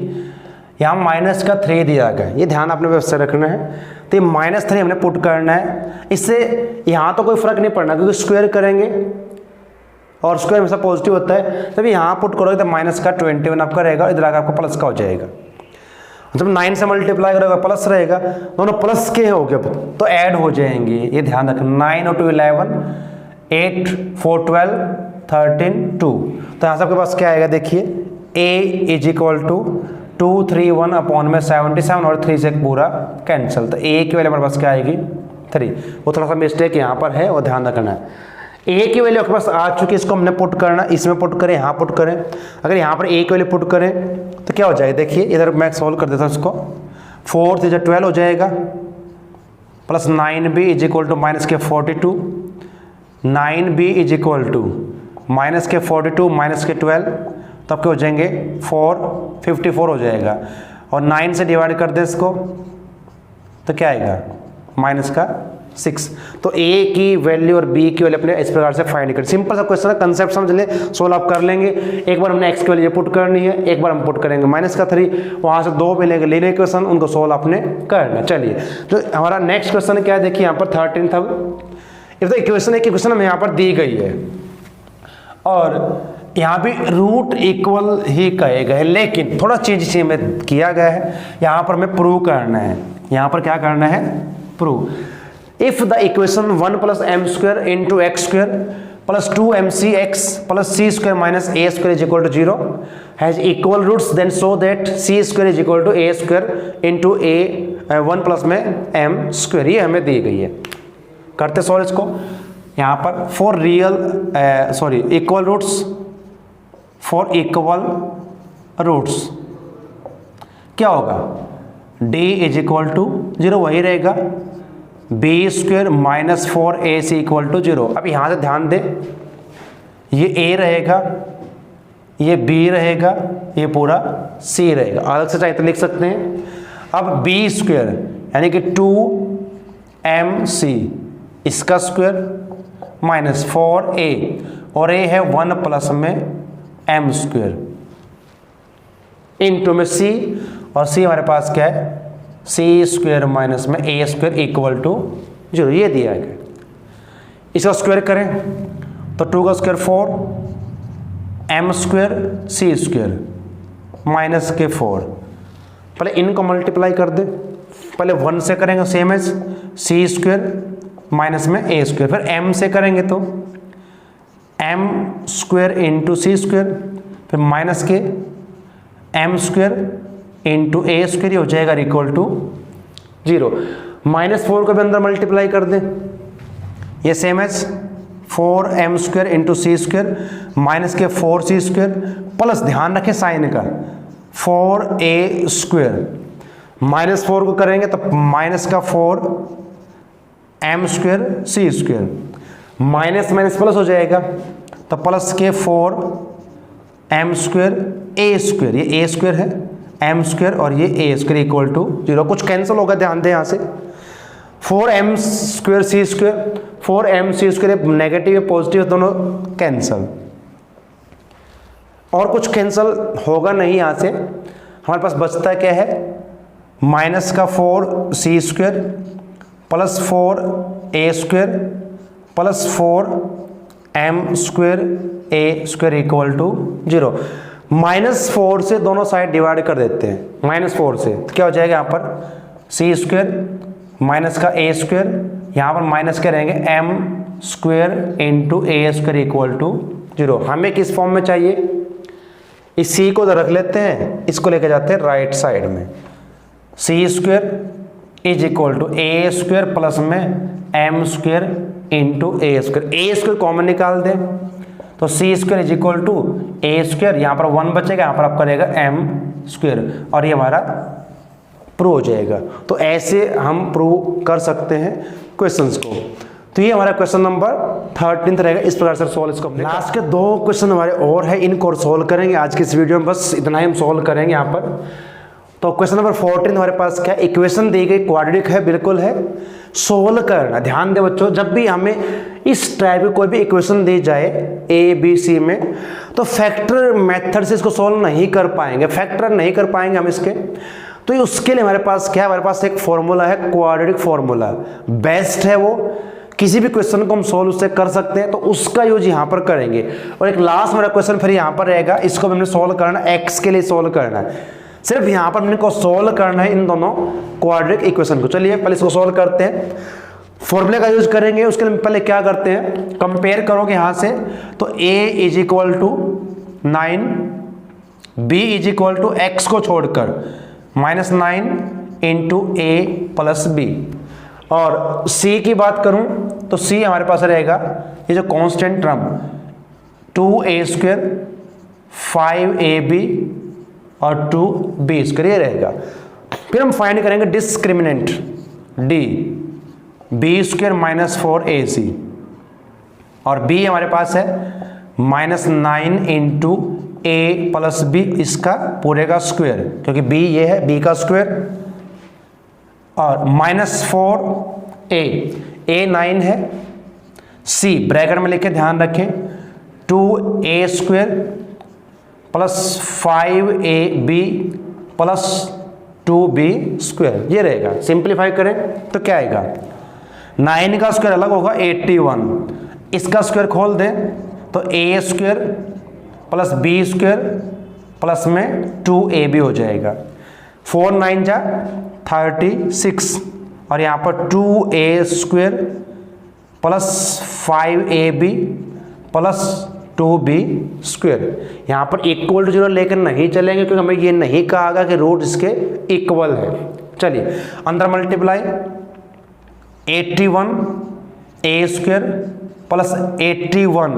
यहाँ माइनस का 3 दिया गया, ये ध्यान आपने व्यवस्था रखना है। तो ये -3 हमने पुट करना है, इससे यहाँ तो कोई फर्क नहीं पड़ना क्योंकि स्क्वायर करेंगे और स्क्वायर हमेशा पॉजिटिव होता है। तब यहाँ पुट करोगे तो माइनस का 21 आपका रहेगा, इधर आकर आपको प्लस का हो जाएगा। जब 9 से मल्टीप्लाई करोगे प्लस रहेगा, दोनों प्लस के हो गए तो ऐड हो जाएंगे, ये ध्यान रखना। 9 और 2 11, 8 4 12 13 2, तो यहाँ से आपके पास क्या आएगा देखिए, a is equal to 2 3 1 upon में 77 और 3 से पूरा कैंसिल, तो a की वैल्यू हमारे पास क्या आएगी 3। वो थोड़ा सा मिस्टेक यहाँ पर है और ध्यान रखना है। a की वैल्यू आपके पास आ चुकी है, इसको हमने पुट करना, इसमें पुट करें, यहाँ पुट करें। अगर यहाँ पर a की वैल्यू पुट करें तो क्या हो जाएगा देखिए, इधर मैं सॉल्व कर देता हूँ इसको। 4 3 12 हो जाएगा, plus 9b is equal to minus k 42, 9b is equal to minus k 42 minus के 12, तो आपके हो जाएंगे 454 हो जाएगा। और 9 से डिवाइड कर दें इसको तो क्या आएगा, माइनस का 6। तो a की वैल्यू और b की वैल्यू अपने इस प्रकार से फाइंड करें। सिंपल सा क्वेश्चन है, कंसेप्ट समझ ले, सोल्व आप कर लेंगे। एक बार हमने x की वैल्यू पुट करनी है, एक बार हम पुट करेंगे माइनस का 3, वहाँ से 2 मिलेंगे लेने क्वेश्चन, उनको सोल्व आपने करना। चलिए जो हमारा नेक्स्ट क्वेश्चन क्या है देखिए, यहाँ पर 13 था। इफ द इक्वेशन, एक इक्वेशन हमें यहाँ पर दी गई है और यहाँ भी रूट इक्वल ही कहे गए, लेकिन थोड़ा चेंज इसमें किया गया है। यहाँ पर हमें प्रूव करना है, यहाँ पर क्या करना है, prove. If the equation 1 plus m square into x square plus 2mc x plus c square minus a square is equal to 0 has equal roots, then show that c square is equal to a square into a 1 plus में m square, ये हमें दी गई है। करते solve इसको। यहाँ पर for real equal roots, for equal roots क्या होगा, d इज इक्वल टू 0 वही रहेगा, b square minus 4ac equal to 0। अब यहाँ से ध्यान दें, ये a रहेगा, ये b रहेगा, ये पूरा c रहेगा, अलग से चाहे तो लिख सकते हैं। अब b स्क्वायर यानी कि 2mc इसका स्क्वायर माइनस 4a और a है 1 प्लस में m स्क्वायर इंटू में c, और c हमारे पास क्या है, c स्क्वायर माइनस में a स्क्वायर इक्वल टू 0, ये दिया गया। इसका स्क्वायर करें तो 2 का square 4, m square c square minus के 4। पहले इनको मल्टीप्लाई कर दे, पहले 1 से करेंगे same as c square minus में a स्क्वायर, फिर m से करेंगे तो m स्क्वायर इंटू सी स्क्वायर, फिर minus k m square into a square हो जाएगा इक्वल टू 0। -4 को भी अंदर मल्टीप्लाई कर दें, ये same as 4m square into सी स्क्वायर माइनस के 4c स्क्वायर, प्लस ध्यान रखें साइन का 4a स्क्वायर, -4 को करेंगे तो माइनस का 4m स्क्वायर सी स्क्वायर, माइनस माइनस प्लस हो जाएगा, तो प्लस के 4 एम स्क्वेयर ए स्क्वेयर, ये ए स्क्वेयर है, एम स्क्वेयर और ये ए स्क्वेयर इक्वल टू 0। कुछ कैंसिल होगा, ध्यान दें यहाँ से 4 M square C square, 4 M C square negative है पॉजिटिव दोनों कैंसिल, और कुछ कैंसिल होगा नहीं। यहाँ से हमारे पास बचता क्या है, माइनस का 4 C square plus 4 A square plus 4 M square A square equal to 0। -4 से दोनों साइड डिवाइड कर देते हैं, -4 से तो क्या हो जाएगा, यहाँ पर सी स्क्वेयर माइनस का ए स्क्वेयर, यहाँ पर माइनस क्या रहेंगे m square into A square equal to 0। हमें किस फॉर्म में चाहिए, इस सी को रख लेते हैं, इसको लेके जाते हैं राइट साइड में, C square is equal to A square plus में M square into A square, A square common निकाल दें तो C square is equal to A square, यहाँ पर 1 बचेगा, यहाँ पर आपका रहेगा एम स्क्वेयर, और ये हमारा प्रूव हो जाएगा। तो ऐसे हम प्रूव कर सकते हैं क्वेश्चंस को। तो ये हमारा क्वेश्चन नंबर 13 रहेगा, इस प्रकार से सॉल्व इसको। लास्ट के 2 क्वेश्चन हमारे और है, इनको सॉल्व करेंगे आज की इस वीडियो में, बस इतना ही हम सॉल्व करेंगे यहाँ पर। तो क्वेश्चन नंबर 14 हमारे पास क्या, इक्वेशन दी गई क्वाड्रेटिक है, बिल्कुल है, सोल्व करना। ध्यान दे बच्चों, जब भी हमें इस टाइप की कोई भी इक्वेशन दी जाए ए बी सी में, तो फैक्टर मेथड से इसको सोल्व नहीं कर पाएंगे, फैक्टर नहीं कर पाएंगे हम इसके। तो उसके लिए हमारे पास क्या है, हमारे पास एक फॉर्मूला है, क्वाड्रेटिक फॉर्मूला बेस्ट है, वो किसी भी क्वेश्चन को हम सोल्व उससे कर सकते हैं, तो उसका यूज यहाँ पर करेंगे। और एक लास्ट मेरा क्वेश्चन फिर यहाँ पर रहेगा, इसको हमने सोल्व करना, एक्स के लिए सोल्व करना है, सिर्फ यहाँ पर हमने को सोल्व करना है इन दोनों क्वाड्रेटिक इक्वेशन को। चलिए पहले इसको सोल्व करते हैं, फॉर्मूले का यूज करेंगे। उसके लिए पहले क्या करते हैं, कंपेयर करोगे यहाँ से, तो a is equal to 9, b is equal to x को छोड़कर -9 इंटू ए प्लस बी, और c की बात करूं तो c हमारे पास रहेगा ये जो constant term 2a square 5ab और 2b स्क्वायर ये रहेगा। फिर हम फाइंड करेंगे discriminant d, b square -4ac, और b हमारे पास है -9 इंटू a प्लस बी, इसका पूरे का स्क्वायर, क्योंकि b ये है b का स्क्वायर, और -4a, a 9 है, c ब्रैकेट में लिखे ध्यान रखें 2a square plus 5ab plus 2b square, ये रहेगा। सिंप्लीफाई करें तो क्या आएगा, 9 का स्क्वायर अलग होगा 81, इसका स्क्वायर खोल दें तो a square plus b square plus में 2ab हो जाएगा, 4 9 जा 36, और यहाँ पर 2a square plus 5ab plus 2b square. यहाँ पर इक्वल टू 0 लेकर नहीं चलेंगे, क्योंकि हमें ये नहीं कहा कि रूट इसके इक्वल है। चलिए अंदर multiply 81 a square plus 81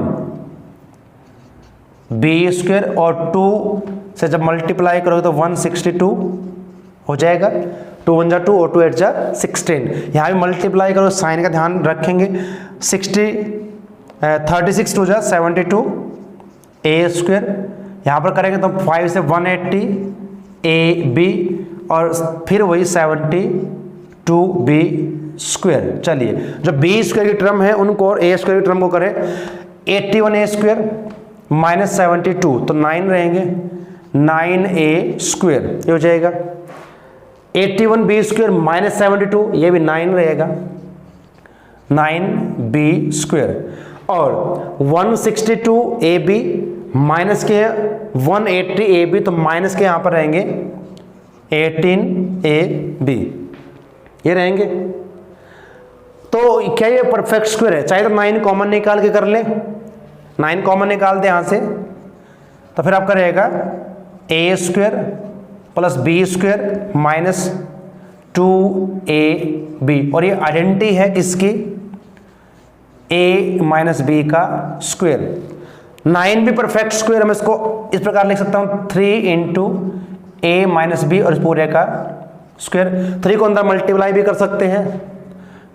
b square, और 2 से जब मल्टीप्लाई करोगे तो 162 हो जाएगा, 2 1 जा 2 और 2 8 जा 16। यहाँ भी मल्टीप्लाई करो, साइन का ध्यान रखेंगे, 36 2 जा 72 a स्क्वायर, यहाँ पर करेंगे तो 5 से 180 a b, और फिर वही 72 b स्क्वायर। चलिए जो b स्क्वायर की टर्म है उनको और a स्क्वायर की टर्म को करें, 81 a स्क्वायर -72 तो 9 रहेंगे, 9a स्क्वायर ये हो जाएगा, 81 b स्क्वायर -72 ये भी 9 रहेगा, 9b स्क्वायर, और 162 ab माइनस के 180 ab, तो माइनस के यहाँ पर रहेंगे 18 ab ये रहेंगे। तो क्या ये परफेक्ट स्क्वायर है, चाहे तो 9 कॉमन निकाल के कर ले, 9 कॉमन निकाल दे यहाँ से, तो फिर आपका रहेगा a square plus b square minus 2ab, और ये आइडेंटिटी है किसकी, a माइनस b का स्क्वायर। 9 भी परफेक्ट स्क्वायर, हम इसको इस प्रकार लिख सकता हूँ 3 इंटू a माइनस बी और इस पूरे का स्क्वायर। 3 को अंदर मल्टीप्लाई भी कर सकते हैं,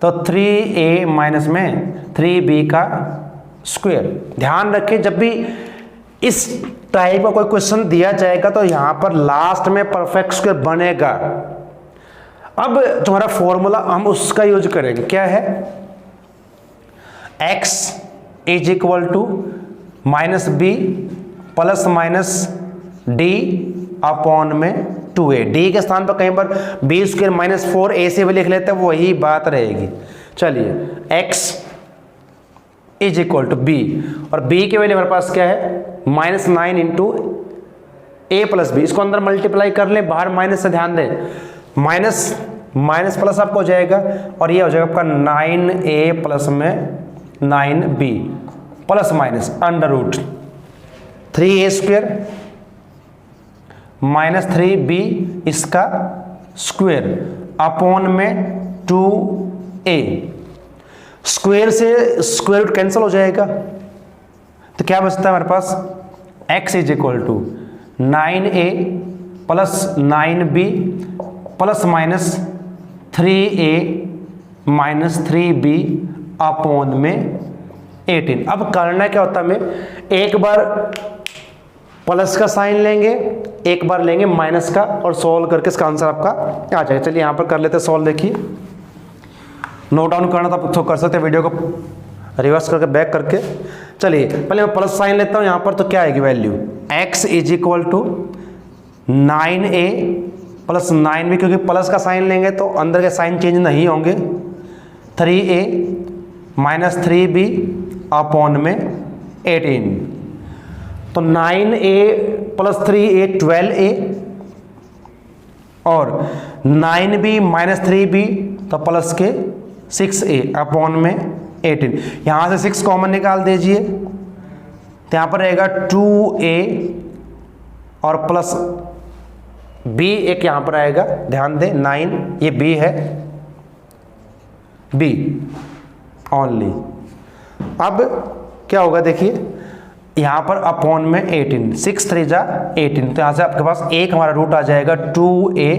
तो 3a माइनस में 3b का स्क्वायर। ध्यान रखें जब भी इस टाइप का कोई क्वेश्चन दिया जाएगा तो यहां पर लास्ट में परफेक्ट स्क्वायर बनेगा। अब तुम्हारा फॉर्मूला हम उसका यूज करेंगे, क्या है, x is equal to minus b plus minus d upon में 2a। डी के स्थान पर कहीं पर बी स्क्वायर माइनस 4a से भी लिख लेते हैं, वही बात रहेगी। चलिए x is equal to b, और b के वैल्यू हमारे पास क्या है, minus 9 into a plus b. इसको अंदर मल्टीप्लाई कर ले, बाहर माइनस से ध्यान दें, माइनस माइनस प्लस आपको हो जाएगा, और ये हो जाएगा आपका 9a प्लस में 9b plus minus under root 3a square minus 3b इसका स्क्वायर अपॉन में 2a। स्क्वायर से स्क्वायर रूट कैंसिल हो जाएगा, तो क्या बचता है हमारे पास, x is equal to 9a plus 9b plus minus 3a minus 3b upon में 18। अब करना क्या होता है, हमें एक बार प्लस का साइन लेंगे, एक बार लेंगे माइनस का, और सोल्व करके इसका आंसर आपका आ जाएगा। चलिए यहाँ पर कर लेते हैं सोल्व। देखिए नोट डाउन करना तो आप तो कर सकते हैं, वीडियो को रिवर्स करके बैक करके। चलिए पहले मैं प्लस साइन लेता हूँ यहाँ पर, तो क्या आएगी value, x is equal to 9a plus 9b, क्योंकि प्लस का साइन लेंगे तो अंदर के साइन चेंज नहीं होंगे, 3a माइनस 3b अपॉन में 18। तो 9a प्लस 3a 12a, और 9b माइनस 3b तो प्लस के 6a अपॉन में 18। यहाँ से 6 कॉमन निकाल दीजिए, तो यहाँ पर रहेगा 2a और प्लस b एक यहाँ पर आएगा, ध्यान दें 9 ये b है, b ओनली। अब क्या होगा देखिए, यहाँ पर अपॉन में 18, 6 3 जा 18, तो यहाँ से आपके पास एक हमारा रूट आ जाएगा 2a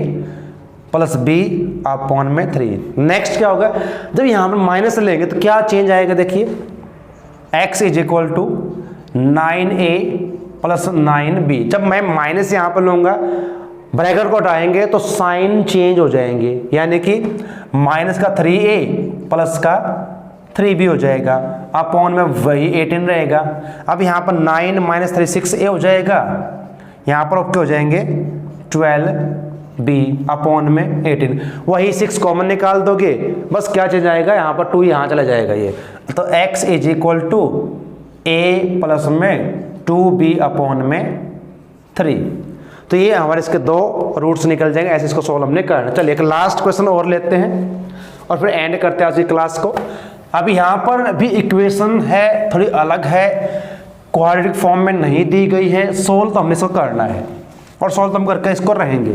प्लस b अपॉन में 3। नेक्स्ट क्या होगा, जब यहाँ पर माइनस लेंगे तो क्या चेंज आएगा, देखिए x is equal to 9a plus 9b। जब मैं माइनस यहाँ पर लूँगा, ब्रैकेट को हटाएंगे तो साइन चेंज हो जाएंगे, यानी कि माइनस का 3a प्लस का 3b हो जाएगा, अपॉन में वही 18 रहेगा। अब यहाँ पर 9 माइनस 3 6a हो जाएगा, यहाँ पर ओके हो जाएंगे 12b अपॉन में 18। वही 6 कॉमन निकाल दोगे, बस क्या चेंज आएगा, यहाँ पर 2 यहाँ चला जाएगा ये। तो x is equal to a plus में 2b अपॉन में 3। तो ये हमारे इसके दो रूट्स निकल जाएंगे, ऐसे इसको सॉल्व हमने करना। चलिए एक लास्ट क्वेश्चन और लेते हैं और फिर एंड करते हैं आज की क्लास को। अब यहाँ पर भी इक्वेशन है, थोड़ी अलग है, क्वाड्रेटिक फॉर्म में नहीं दी गई है, सोल्व तो हमने इसको करना है, और सोल्व तो हम करके इसको रहेंगे।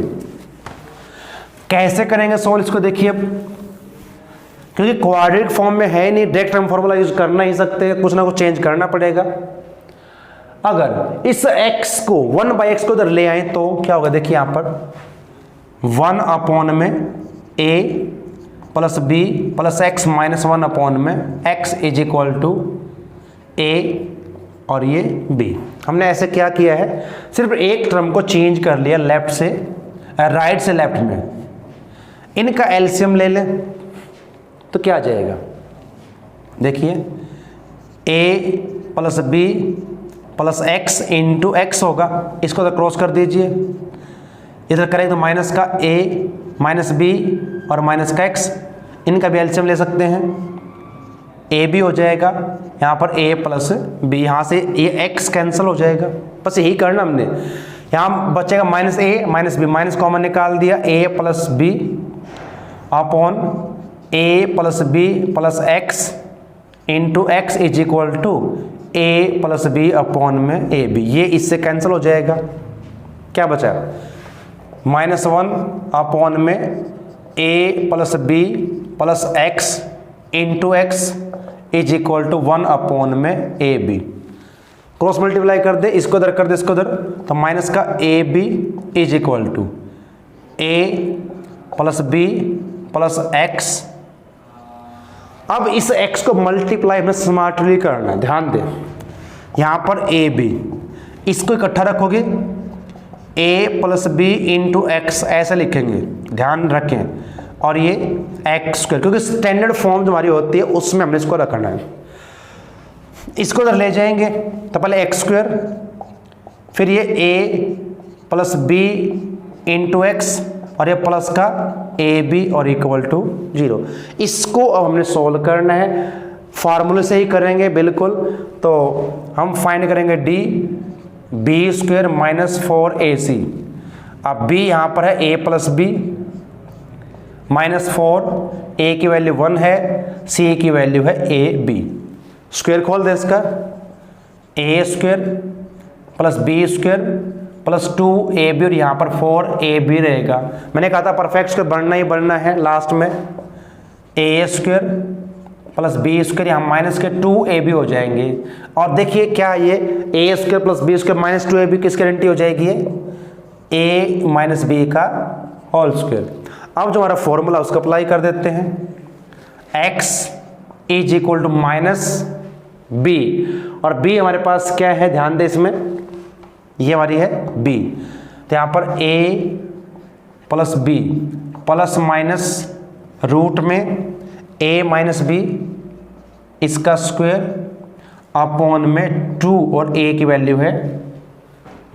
कैसे करेंगे सोल्व इसको, देखिए क्योंकि क्वाड्रेटिक फॉर्म में है नहीं, डायरेक्ट हम फॉर्मूला यूज कर नहीं सकते, कुछ ना कुछ चेंज करना पड़ेगा। अगर इस x को 1/x को इधर ले आए तो क्या होगा, देखिए यहाँ पर 1 अपॉन में a plus b plus x minus 1 upon में x is equal to a और ये b। हमने ऐसे क्या किया है, सिर्फ एक टर्म को चेंज कर लिया, लेफ्ट से राइट से लेफ्ट में। इनका एलसीएम ले लें तो क्या आ जाएगा, देखिए a plus b plus x into x होगा, इसको तो क्रॉस कर दीजिए, इधर करें तो माइनस का a माइनस b और माइनस का x, इनका भी एलसीएम ले सकते हैं, a भी हो जाएगा, यहाँ पर a प्लस b, यहाँ से ये x कैंसिल हो जाएगा, बस यही करना हमने। यहाँ बचेगा minus a minus b, minus common निकाल दिया, a plus b upon a plus b plus x into x is equal to a plus b upon में ए बी। ये इससे कैंसिल हो जाएगा, क्या बचा, -1 अपॉन में a plus b plus x into x is equal to 1 upon में a B. Cross multiply कर दे, इसको इधर कर दे, इसको इधर, तो माइनस का a b is equal to a plus b plus x अब इस x को मल्टीप्लाई हमें स्मार्टली करना है, ध्यान दें। यहाँ पर ए बी, इसको इकट्ठा रखोगे a plus b into x ऐसे लिखेंगे, ध्यान रखें। और ये एक्स स्क्वायर, क्योंकि स्टैंडर्ड फॉर्म जो हमारी होती है उसमें हमने इसको रखना है। इसको इधर ले जाएंगे तो पहले एक्स स्क्वायर, फिर ये a plus b into x, और ये प्लस का ए बी और इक्वल टू 0। इसको अब हमने सोल्व करना है, फार्मूले से ही करेंगे बिल्कुल। तो हम फाइंड करेंगे D B square minus 4ac। अब b यहाँ पर है a plus b minus 4, a की वैल्यू 1 है, c की वैल्यू है a b। स्क्वायर खोल दे इसका, a square plus b square plus 2ab, और यहाँ पर 4ab रहेगा। मैंने कहा था परफेक्ट स्क्वायर बनना ही बनना है लास्ट में। a square plus b square, यहाँ माइनस के 2ab हो जाएंगे। और देखिए क्या ये a square plus b square minus 2ab किसकी गारंटी हो जाएगी, ये a माइनस बी का होल स्क्वायर। अब जो हमारा फॉर्मूला उसको अप्लाई कर देते हैं, x is equal to minus b, और b हमारे पास क्या है, ध्यान दें इसमें, ये हमारी है b। तो यहाँ पर a plus b plus minus root में a माइनस बी इसका स्क्वायर अपॉन में 2, और a की वैल्यू है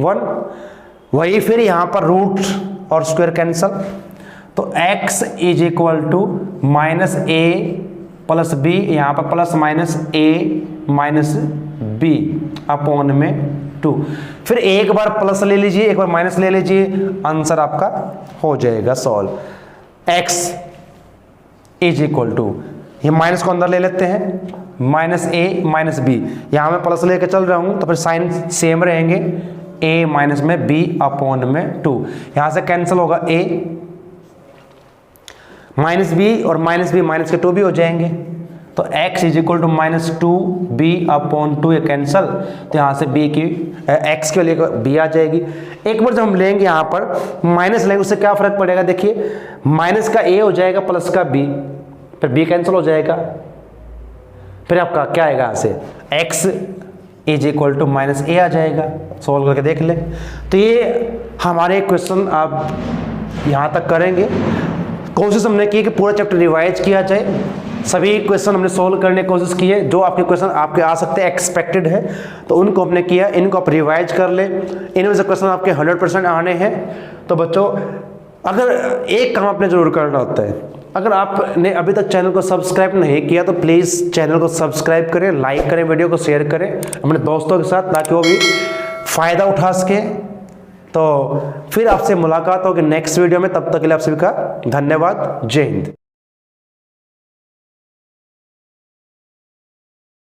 1। वही फिर यहाँ पर रूट और स्क्वायर कैंसल, तो x is equal to minus a plus b, यहाँ पर plus minus a minus b upon में 2। फिर एक बार प्लस ले लीजिए, एक बार माइनस ले लीजिए, आंसर आपका हो जाएगा solve. x is equal to, ये माइनस को अंदर ले लेते हैं, माइनस a माइनस बी, यहाँ मैं प्लस लेके चल रहा हूँ तो फिर साइन सेम रहेंगे, a माइनस में b अपॉन में 2। यहाँ से कैंसिल होगा a माइनस बी, और माइनस बी माइनस के 2 भी हो जाएंगे। तो x is equal to minus 2b upon 2, ये कैंसल, तो यहाँ से b की x के लिए b आ जाएगी। एक बार जब हम लेंगे यहाँ पर माइनस लेंगे, उससे क्या फर्क पड़ेगा, देखिए माइनस का a हो जाएगा प्लस का b, फिर b कैंसिल हो जाएगा, फिर आपका क्या आएगा, यहाँ से x is equal to minus a आ जाएगा। सॉल्व करके देख लें। तो ये हमारे क्वेश्चन आप यहाँ तक करेंगे। कोशिश हमने की कि पूरा चैप्टर रिवाइज किया जाए, सभी क्वेश्चन हमने सोल्व करने की कोशिश की है। जो आपके क्वेश्चन आपके आ सकते हैं, एक्सपेक्टेड है, तो उनको हमने किया, इनको आप रिवाइज कर लें। इनमें से क्वेश्चन आपके 100% आने हैं। तो बच्चों, अगर एक काम आपने जरूर करना होता है, अगर आपने अभी तक चैनल को सब्सक्राइब नहीं किया तो प्लीज़ चैनल को सब्सक्राइब करें, लाइक करें, वीडियो को शेयर करें अपने दोस्तों के साथ, ताकि वो भी फ़ायदा उठा सके। तो फिर आपसे मुलाकात होगी नेक्स्ट वीडियो में, तब तक के लिए आप सभी का धन्यवाद। जय हिंद।